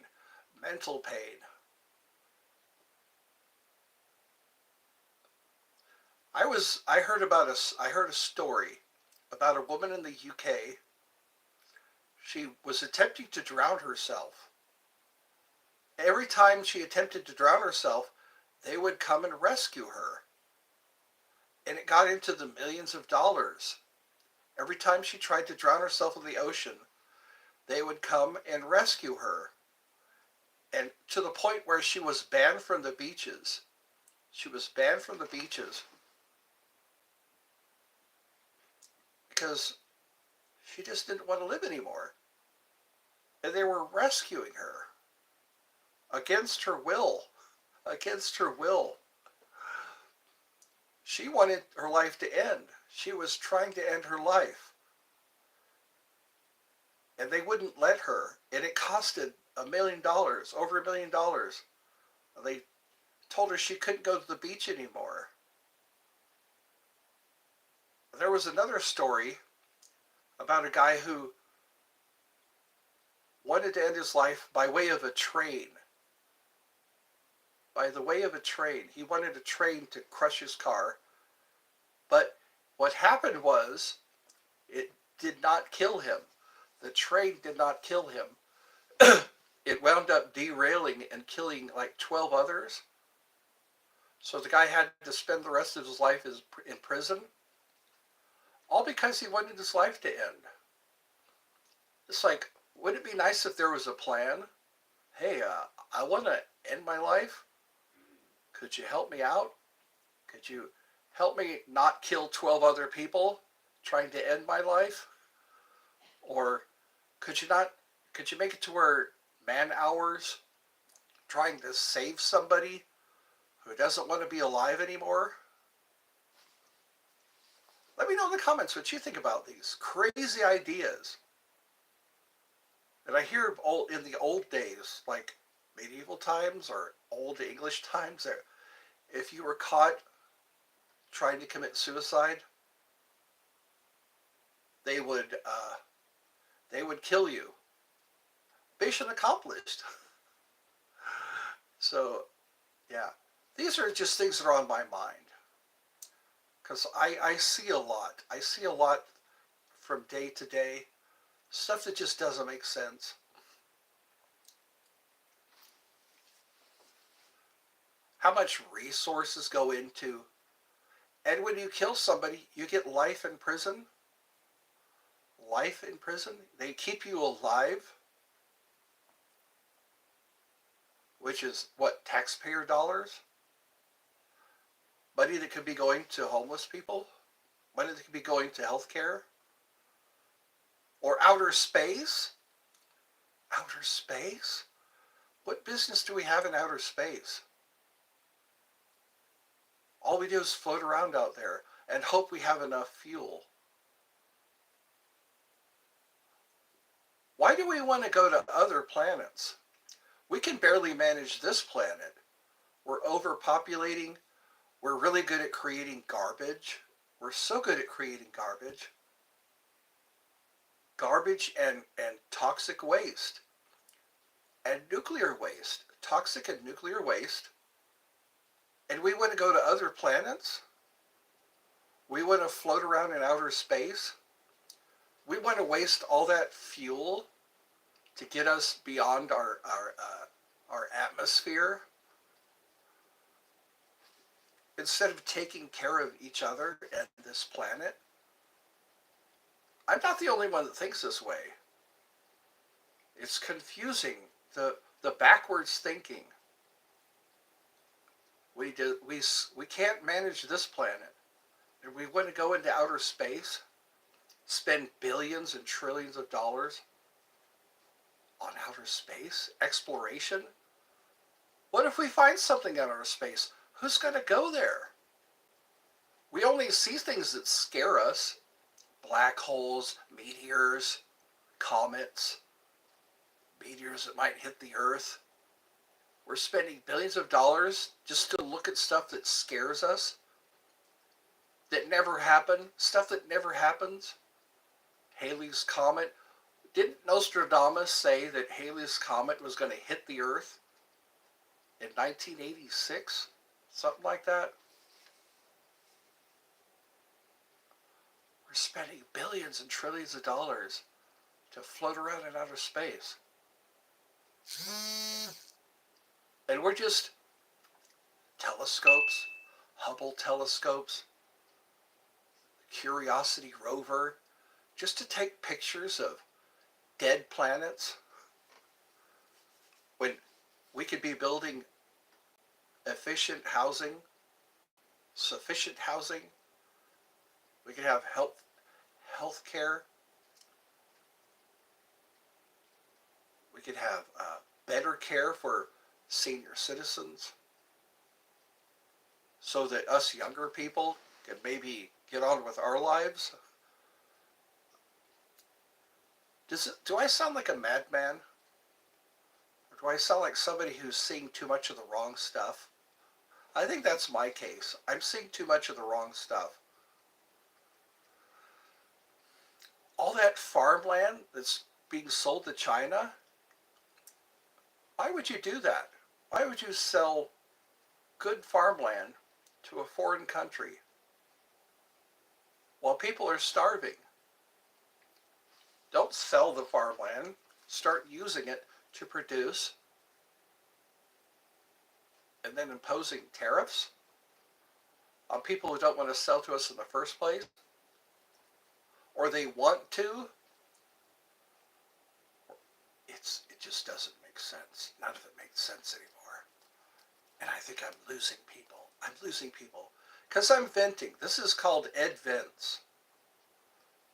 mental pain. I heard a story about a woman in the UK. She was attempting to drown herself. Every time she attempted to drown herself, they would come and rescue her. And it got into the millions of dollars. Every time she tried to drown herself in the ocean, they would come and rescue her. And to the point where she was banned from the beaches. She was banned from the beaches because she just didn't want to live anymore. And they were rescuing her against her will. Against her will. She wanted her life to end. She was trying to end her life. And they wouldn't let her. And it costed $1 million, over $1 million. They told her she couldn't go to the beach anymore. There was another story about a guy who wanted to end his life by way of a train. By the way of a train. He wanted a train to crush his car. But what happened was, it did not kill him. The train did not kill him. It wound up derailing and killing like 12 others. So the guy had to spend the rest of his life in prison. All because he wanted his life to end. It's like, wouldn't it be nice if there was a plan? Hey, I want to end my life. Could you help me out? Could you help me not kill 12 other people trying to end my life? Or could you make it to where man hours trying to save somebody who doesn't want to be alive anymore? Let me know in the comments what you think about these crazy ideas. And I hear in the old days, like medieval times or old English times, that if you were caught trying to commit suicide, they would kill you. Mission accomplished. So, yeah, these are just things that are on my mind. Because I see a lot. I see a lot from day to day. Stuff that just doesn't make sense. How much resources go into, and when you kill somebody, you get life in prison. Life in prison. They keep you alive, which is what, taxpayer dollars? Money that could be going to homeless people, money that could be going to healthcare, or outer space. Outer space? What business do we have in outer space? All we do is float around out there and hope we have enough fuel. Why do we want to go to other planets? We can barely manage this planet. We're overpopulating. We're really good at creating garbage. We're so good at creating garbage. Garbage and toxic waste. And nuclear waste. Toxic and nuclear waste. And we want to go to other planets? We want to float around in outer space? We want to waste all that fuel to get us beyond our atmosphere? Instead of taking care of each other and this planet? I'm not the only one that thinks this way. It's confusing, the backwards thinking. We can't manage this planet, and we want to go into outer space, spend billions and trillions of dollars on outer space exploration. What if we find something in outer space? Who's going to go there? We only see things that scare us. Black holes, meteors, comets, meteors that might hit the Earth. We're spending billions of dollars just to look at stuff that scares us, that never happened, stuff that never happens. Halley's Comet. Didn't Nostradamus say that Halley's Comet was going to hit the Earth in 1986? Something like that. We're spending billions and trillions of dollars to float around in outer space. And we're just telescopes, Hubble telescopes, Curiosity rover, just to take pictures of dead planets, when we could be building efficient housing, sufficient housing. We could have health care. We could have better care for senior citizens. so that us younger people can maybe get on with our lives. Do I sound like a madman? Or do I sound like somebody who's seeing too much of the wrong stuff? I think that's my case. I'm seeing too much of the wrong stuff. All that farmland that's being sold to China, why would you do that? Why would you sell good farmland to a foreign country while people are starving? Don't sell the farmland. Start using it to produce, and then imposing tariffs on people who don't want to sell to us in the first place, or they want to. It just doesn't make sense. None of it makes sense anymore. And I think I'm losing people. I'm losing people because I'm venting. This is called Ed Vents.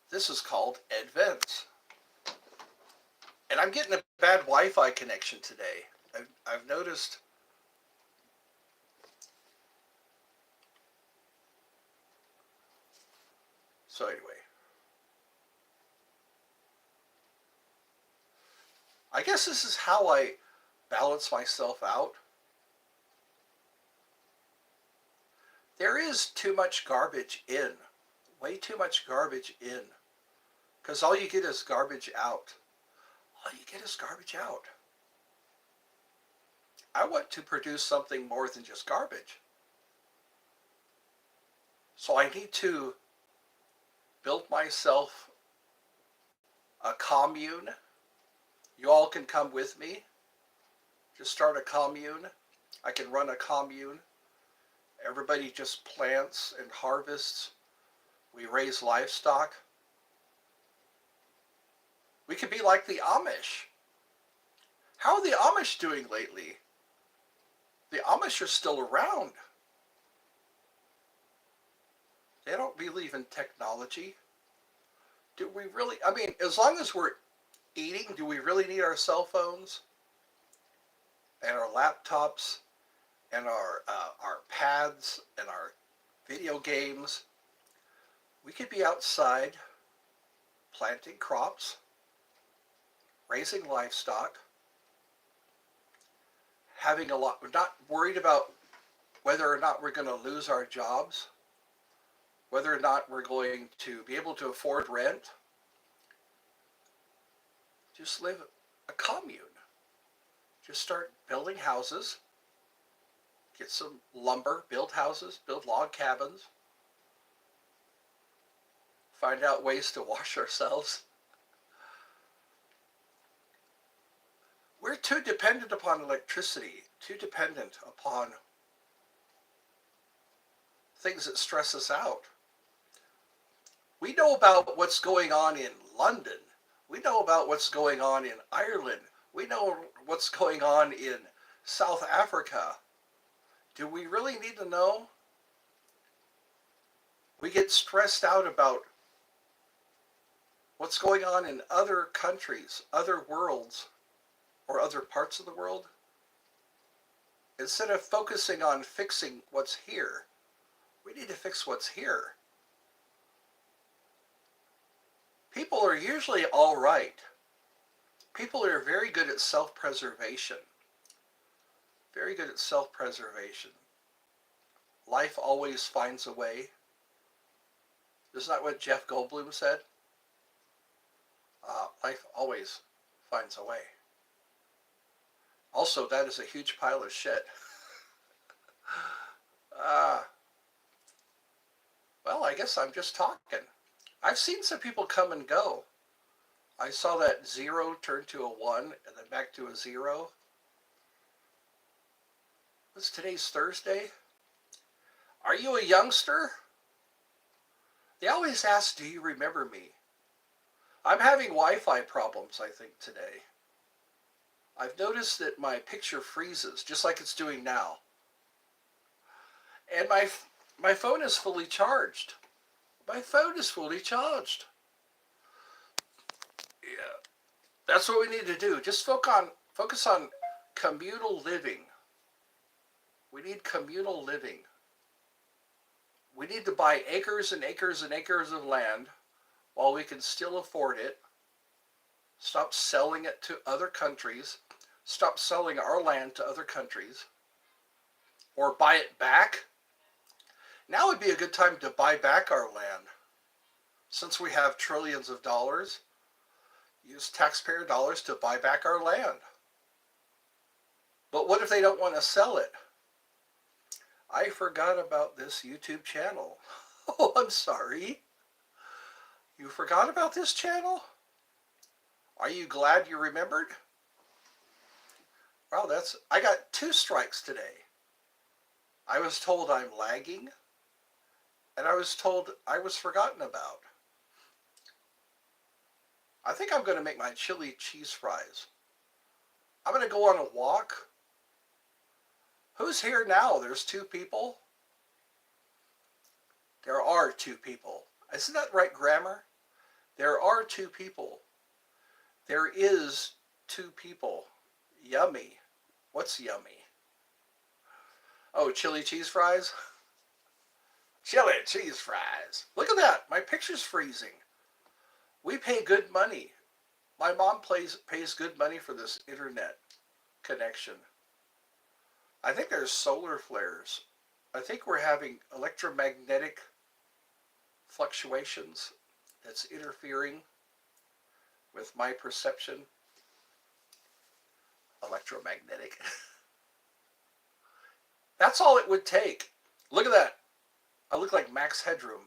This is called Ed Vents. And I'm getting a bad Wi-Fi connection today. I've noticed. So anyway, I guess this is how I balance myself out. There is too much garbage in. Way too much garbage in. Because all you get is garbage out. All you get is garbage out. I want to produce something more than just garbage. So I need to build myself a commune. You all can come with me. Just start a commune. I can run a commune. Everybody just plants and harvests. We raise livestock. We could be like the Amish. How are the Amish doing lately? The Amish are still around. They don't believe in technology. Do we really? I mean, as long as we're eating, do we really need our cell phones and our laptops and our pads and our video games? We could be outside planting crops, raising livestock, having a lot. We're not worried about whether or not we're going to lose our jobs, whether or not we're going to be able to afford rent. Just live a commune. Just start building houses, get some lumber, build houses, build log cabins, find out ways to wash ourselves. We're too dependent upon electricity, too dependent upon things that stress us out. We know about what's going on in London. We know about what's going on in Ireland. We know what's going on in South Africa. Do we really need to know? We get stressed out about what's going on in other countries, other worlds, or other parts of the world, instead of focusing on fixing what's here. We need to fix what's here. People are usually all right. People are very good at self-preservation. Very good at self-preservation. Life always finds a way. Isn't that what Jeff Goldblum said? Life always finds a way. Also, that is a huge pile of shit. Well, I guess I'm just talking. I've seen some people come and go. I saw that 0 turn to a 1 and then back to a 0. What's today's Thursday? Are you a youngster? They always ask, do you remember me? I'm having Wi-Fi problems, I think, today. I've noticed that my picture freezes, just like it's doing now. And my phone is fully charged. My phone is fully charged. Yeah. That's what we need to do. Just focus on communal living. We need communal living. We need to buy acres and acres and acres of land while we can still afford it. Stop selling it to other countries. Stop selling our land to other countries. Or buy it back. Now would be a good time to buy back our land. Since we have trillions of dollars, use taxpayer dollars to buy back our land. But what if they don't want to sell it? I forgot about this YouTube channel. Oh, I'm sorry. You forgot about this channel? Are you glad you remembered? Wow, I got 2 strikes today. I was told I'm lagging, and I was told I was forgotten about. I think I'm going to make my chili cheese fries. I'm going to go on a walk. Who's here now? There's 2 people. There are 2 people. Isn't that right grammar? There are 2 people. There is 2 people. Yummy. What's yummy? Oh, chili cheese fries? Chili cheese fries. Look at that. My picture's freezing. We pay good money. My mom pays good money for this internet connection. I think there's solar flares. I think we're having electromagnetic fluctuations that's interfering with my perception. Electromagnetic. That's all it would take. Look at that. I look like Max Headroom.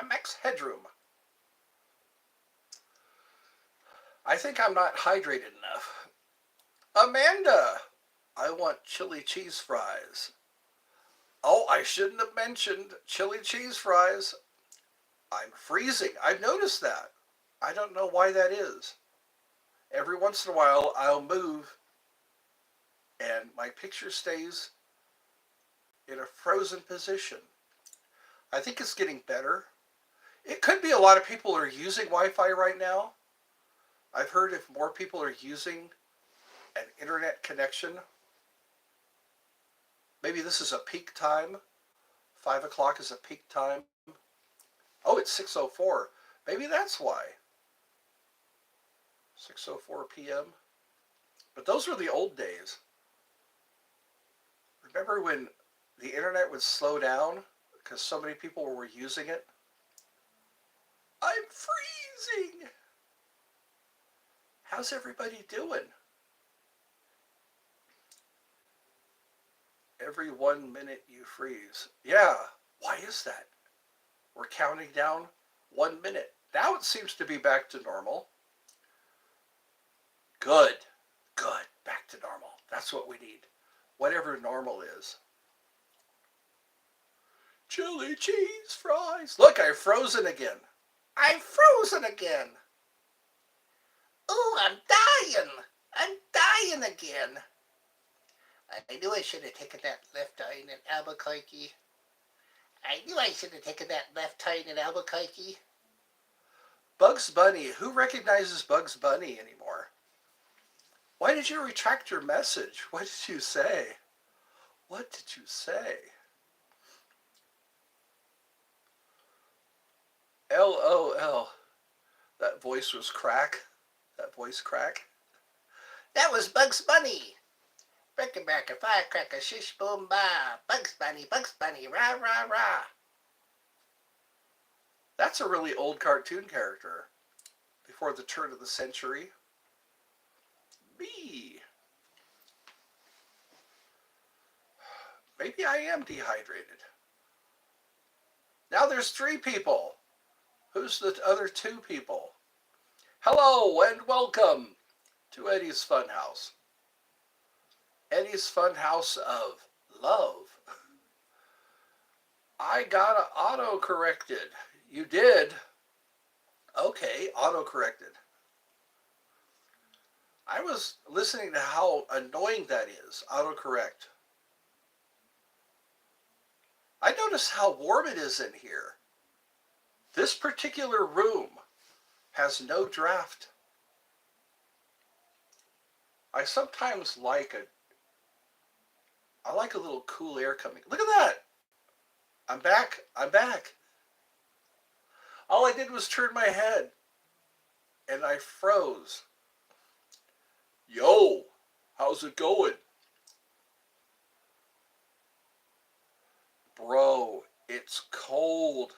Max Headroom. I think I'm not hydrated enough. Amanda, I want chili cheese fries. Oh, I shouldn't have mentioned chili cheese fries. I'm freezing. I've noticed that. I don't know why that is. Every once in a while, I'll move and my picture stays in a frozen position. I think it's getting better. It could be a lot of people are using Wi-Fi right now. I've heard if more people are using an internet connection, maybe this is a peak time. 5 o'clock is a peak time. Oh, it's 6:04. Maybe that's why. 6:04 p.m. But those were the old days. Remember when the internet would slow down because so many people were using it? I'm freezing. How's everybody doing? Every 1 minute you freeze. Yeah, why is that? We're counting down 1 minute. Now it seems to be back to normal. Good, good, back to normal. That's what we need. Whatever normal is. Chili cheese fries. Look, I'm frozen again. I'm frozen again. Oh, I'm dying. I'm dying again. I knew I should have taken that left turn in Albuquerque. I knew I should have taken that left turn in Albuquerque. Bugs Bunny. Who recognizes Bugs Bunny anymore? Why did you retract your message? What did you say? What did you say? LOL. That voice was crack. That voice crack. That was Bugs Bunny. Brick-a-brack-a, firecracker, shish boom ba. Bugs Bunny, rah rah rah. That's a really old cartoon character. Before the turn of the century. Me. Maybe I am dehydrated. Now there's 3 people. Who's the other 2 people? Hello and welcome to Eddie's Funhouse. Eddie's Funhouse of Love. I got auto-corrected. You did? Okay, auto-corrected. I was listening to how annoying that is, autocorrect. I notice how warm it is in here. This particular room has no draft. I sometimes like a little cool air coming. Look at that. I'm back. I'm back. All I did was turn my head and I froze. Yo, how's it going? Bro, it's cold.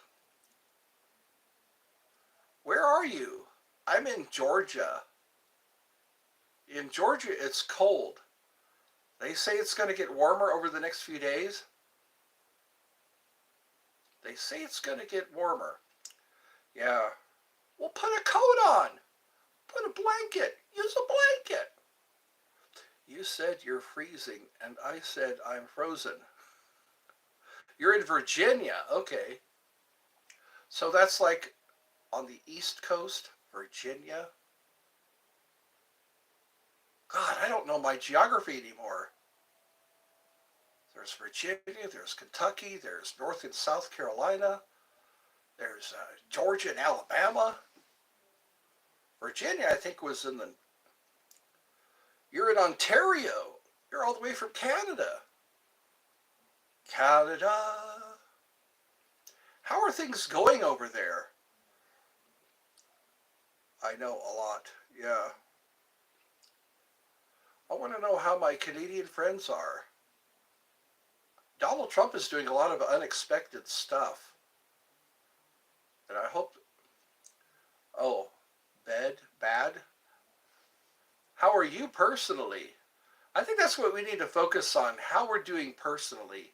Where are you? I'm in Georgia. In Georgia, it's cold. They say it's going to get warmer over the next few days. They say it's going to get warmer. Yeah. Well, put a coat on. Put a blanket. Use a blanket. You said you're freezing, and I said I'm frozen. You're in Virginia. Okay. So that's like on the East Coast, Virginia. God, I don't know my geography anymore. There's Virginia, there's Kentucky, there's North and South Carolina, there's Georgia and Alabama. Virginia, I think, was in the. You're in Ontario. You're all the way from Canada. Canada. How are things going over there? I know a lot. Yeah. I want to know how my Canadian friends are. Donald Trump is doing a lot of unexpected stuff. And I hope. Oh, bad. How are you personally? I think that's what we need to focus on, how we're doing personally.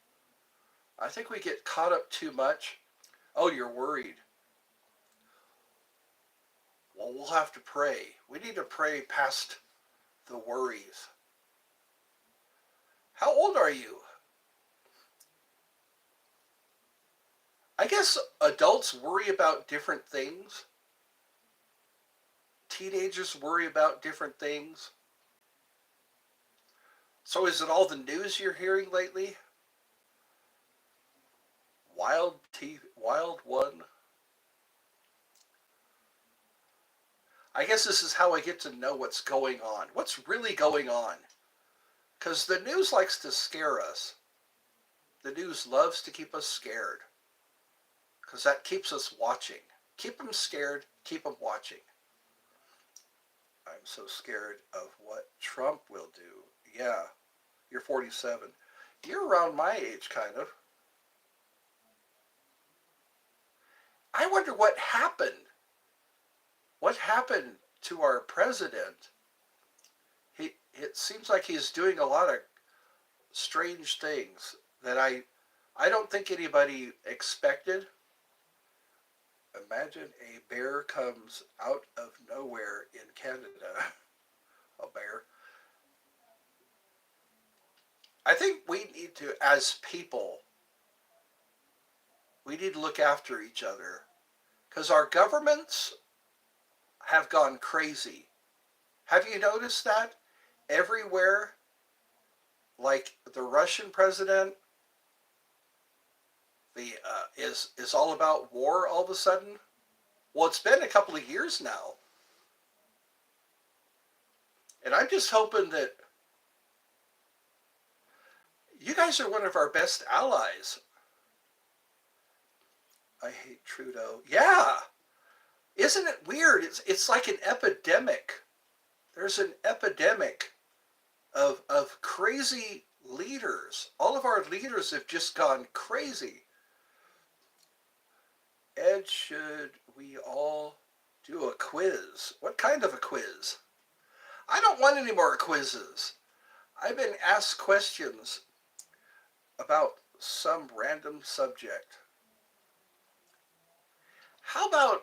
I think we get caught up too much. Oh, you're worried. Well, we'll have to pray. We need to pray past the worries. How old are you? I guess adults worry about different things. Teenagers worry about different things. So is it all the news you're hearing lately? Wild one. I guess this is how I get to know what's going on. What's really going on? Because the news likes to scare us. The news loves to keep us scared. Because that keeps us watching. Keep them scared, keep them watching. I'm so scared of what Trump will do. Yeah, you're 47. You're around my age, kind of. I wonder what happened. What happened to our president? It seems like he's doing a lot of strange things that I don't think anybody expected. Imagine a bear comes out of nowhere in Canada. A bear. I think we need to, as people, we need to look after each other. Because our governments have gone crazy. Have you noticed that? Everywhere, like the Russian president, is all about war all of a sudden. Well, it's been a couple of years now, and I'm just hoping that you guys are one of our best allies. I hate Trudeau. Yeah, isn't it weird? It's like an epidemic. There's an epidemic of crazy leaders. All of our leaders have just gone crazy. Ed, should we all do a quiz? What kind of a quiz? I don't want any more quizzes. I've been asked questions about some random subject. How about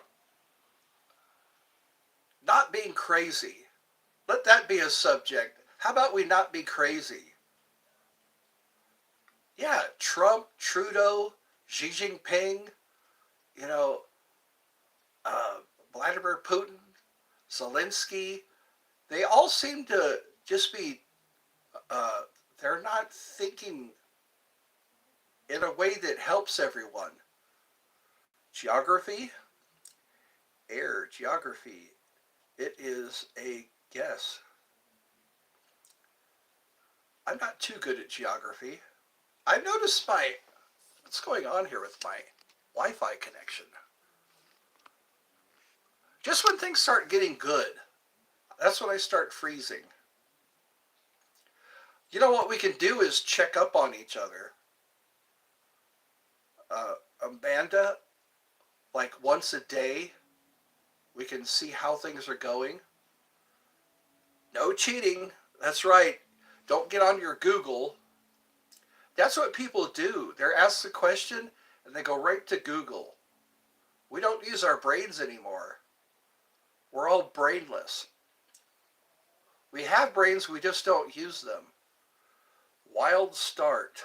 not being crazy? Let that be a subject. How about we not be crazy? Yeah, Trump, Trudeau, Xi Jinping, you know, Vladimir Putin, Zelensky, they all seem to just be, they're not thinking in a way that helps everyone. Geography, geography, it is a guess. I'm not too good at geography. I noticed What's going on here with my Wi-Fi connection? Just when things start getting good, that's when I start freezing. You know what we can do is check up on each other. Amanda, like once a day, we can see how things are going. No cheating. That's right. Don't get on your Google. That's what people do. They're asked a question and they go right to Google. We don't use our brains anymore. We're all brainless. We have brains, we just don't use them. Wild start.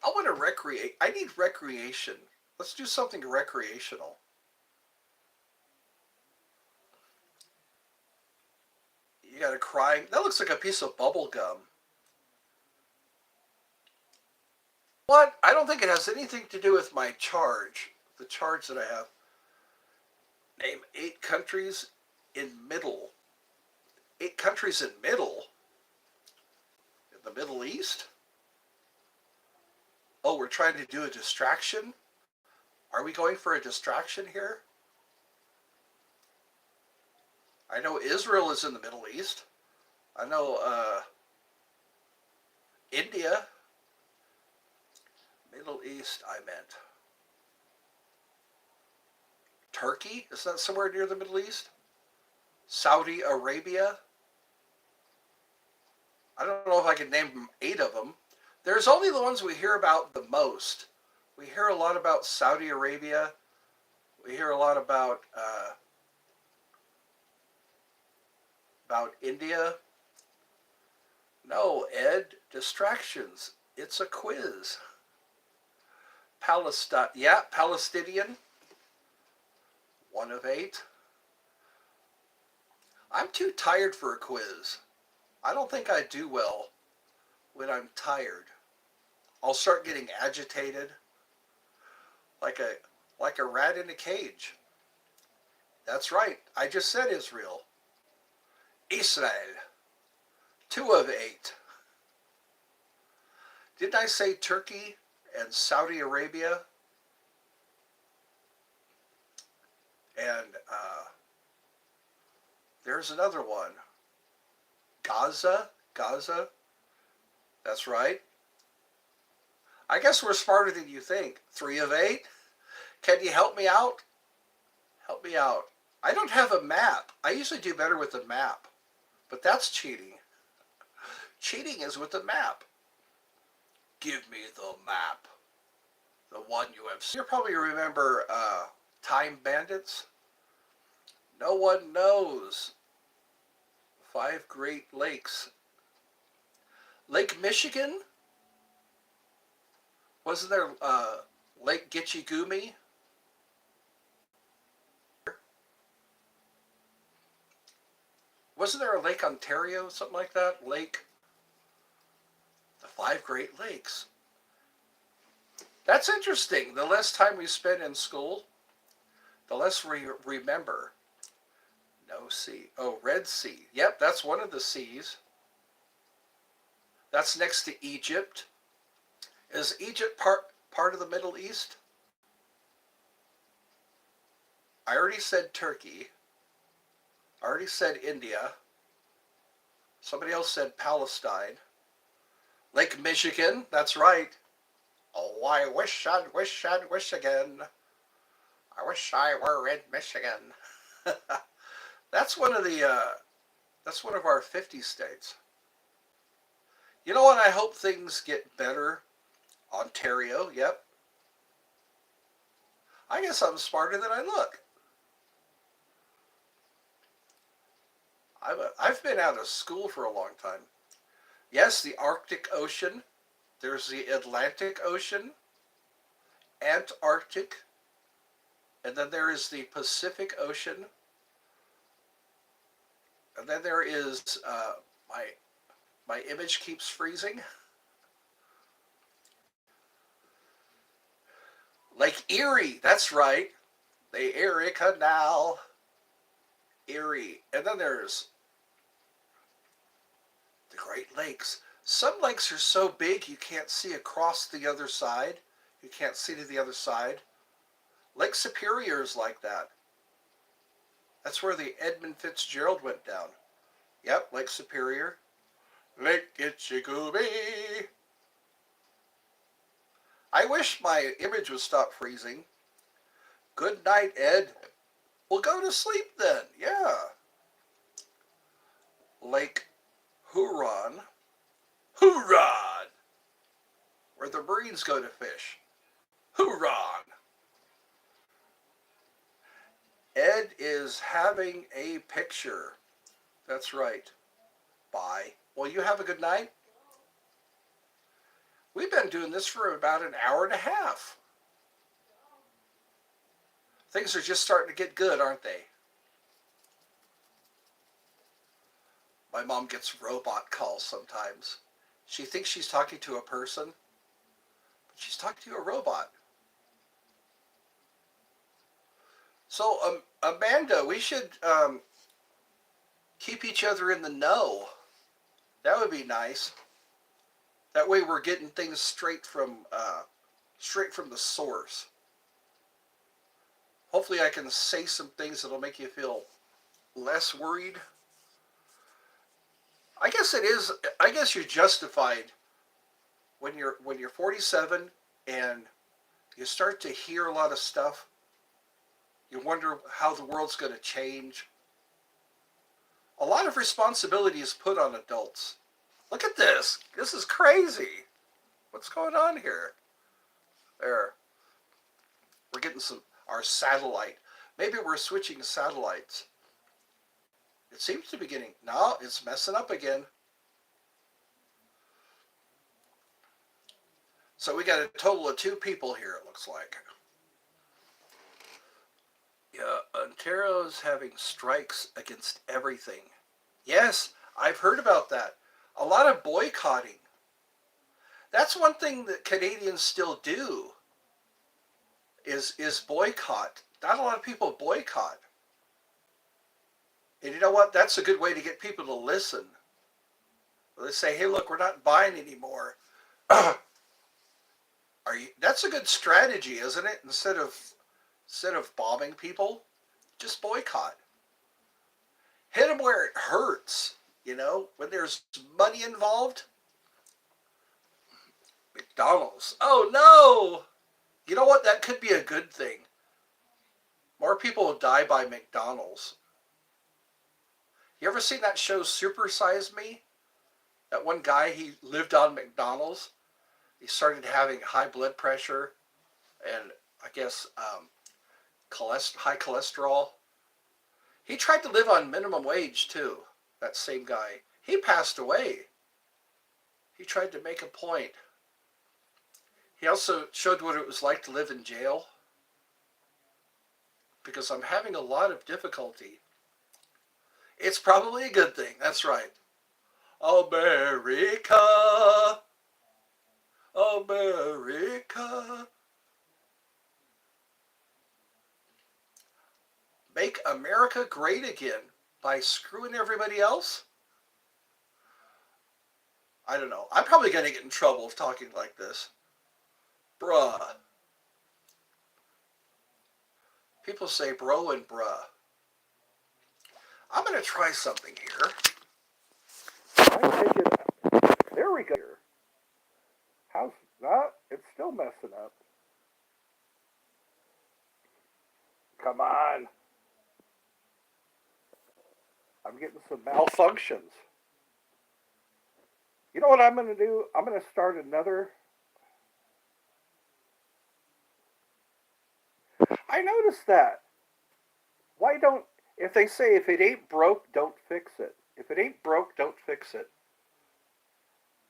I want to recreate. I need recreation. Let's do something recreational. You got a crying. That looks like a piece of bubble gum. What? I don't think it has anything to do with my charge. The charge that I have. Name 8 countries in middle. 8 countries in middle? In the Middle East? Oh, we're trying to do a distraction? Are we going for a distraction here? I know Israel is in the Middle East. I know India. Middle East, I meant. Turkey? Is that somewhere near the Middle East? Saudi Arabia? I don't know if I can name 8 of them. There's only the ones we hear about the most. We hear a lot about Saudi Arabia. We hear a lot about India. No, Ed, distractions. It's a quiz. Palestine, yeah, Palestinian. 1 of 8. I'm too tired for a quiz. I don't think I do well when I'm tired. I'll start getting agitated like a rat in a cage. That's right. I just said Israel. Israel. 2 of 8. Didn't I say Turkey and Saudi Arabia? And there's another one. Gaza. That's right. I guess we're smarter than you think. 3 of 8. Can you help me out? Help me out. I don't have a map. I usually do better with a map. But that's cheating. Cheating is with a map. Give me the map. The one you have seen. You probably remember Time Bandits. No one knows. 5 Great Lakes. Lake Michigan? Wasn't there Lake Gitchigumi? Wasn't there a Lake Ontario, something like that? The 5 Great Lakes. That's interesting. The less time we spend in school, the less we remember. No sea. Oh, Red Sea. Yep, that's one of the seas. That's next to Egypt. Is Egypt part of the Middle East? I already said Turkey. I already said India. Somebody else said Palestine. Lake Michigan, that's right. Oh, I wish again. I wish I were in Michigan. That's one of our 50 states. You know what? I hope things get better. Ontario, yep. I guess I'm smarter than I look. I've been out of school for a long time. Yes, the Arctic Ocean. There's the Atlantic Ocean, Antarctic, and then there is the Pacific Ocean. And then there is, my image keeps freezing. Lake Erie, that's right. The Erie Canal. Erie. And then there's the Great Lakes. Some lakes are so big you can't see across the other side. You can't see to the other side. Lake Superior is like that. That's where the Edmund Fitzgerald went down. Yep, Lake Superior. Lake Itchigooby. I wish my image would stop freezing. Good night, Ed. We'll go to sleep then. Yeah. Lake Huron. Huron! Where the Marines go to fish. Huron! Ed is having a picture. That's right. Bye. Well, you have a good night. We've been doing this for about an hour and a half. Things are just starting to get good, aren't they? My mom gets robot calls sometimes. She thinks she's talking to a person, but she's talking to a robot. So, Amanda, we should keep each other in the know. That would be nice. That way we're getting things straight from the source. Hopefully I can say some things that'll make you feel less worried. I guess you're justified when you're 47 and you start to hear a lot of stuff. You wonder how the world's going to change. A lot of responsibility is put on adults. Look at this. This is crazy. What's going on here? There. We're getting our satellite. Maybe we're switching satellites. It seems to be getting... No, it's messing up again. So we got a total of 2 people here, it looks like. Yeah, Ontario's having strikes against everything. Yes, I've heard about that. A lot of boycotting. That's one thing that Canadians still do, is boycott. Not a lot of people boycott. And you know what? That's a good way to get people to listen. They say, hey, look, we're not buying anymore. That's a good strategy, isn't it? Instead of bombing people, just boycott. Hit them where it hurts, when there's money involved. McDonald's. Oh, no! You know what? That could be a good thing. More people will die by McDonald's. You ever seen that show Super Size Me? That one guy, he lived on McDonald's. He started having high blood pressure and I guess high cholesterol. He tried to live on minimum wage too, that same guy. He passed away. He tried to make a point. He also showed what it was like to live in jail. Because I'm having a lot of difficulty. It's probably a good thing, that's right. America, America. Make America great again by screwing everybody else? I don't know. I'm probably going to get in trouble of talking like this. Bruh. People say bro and bruh. I'm going to try something here. There we go. How's that? It's still messing up. Come on. I'm getting some malfunctions. You know what I'm going to do? I'm going to start another. I noticed that. Why don't, if they say if it ain't broke, don't fix it. If it ain't broke, don't fix it.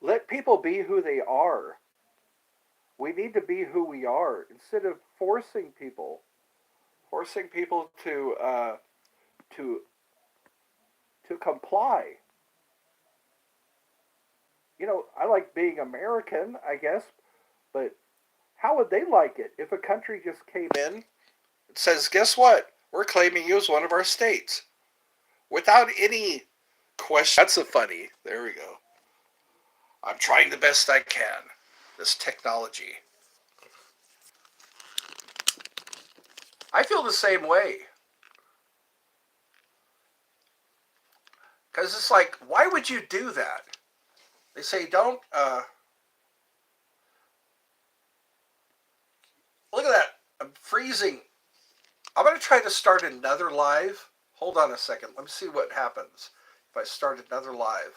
Let people be who they are. We need to be who we are instead of forcing people to comply. I like being American, I guess, but how would they like it if a country just came in and says, guess what? We're claiming you as one of our states. Without any question. That's a funny. There we go. I'm trying the best I can. This technology. I feel the same way. Because it's like, why would you do that? They say don't, look at that. I'm freezing. I'm going to try to start another live. Hold on a second. Let me see what happens if I start another live.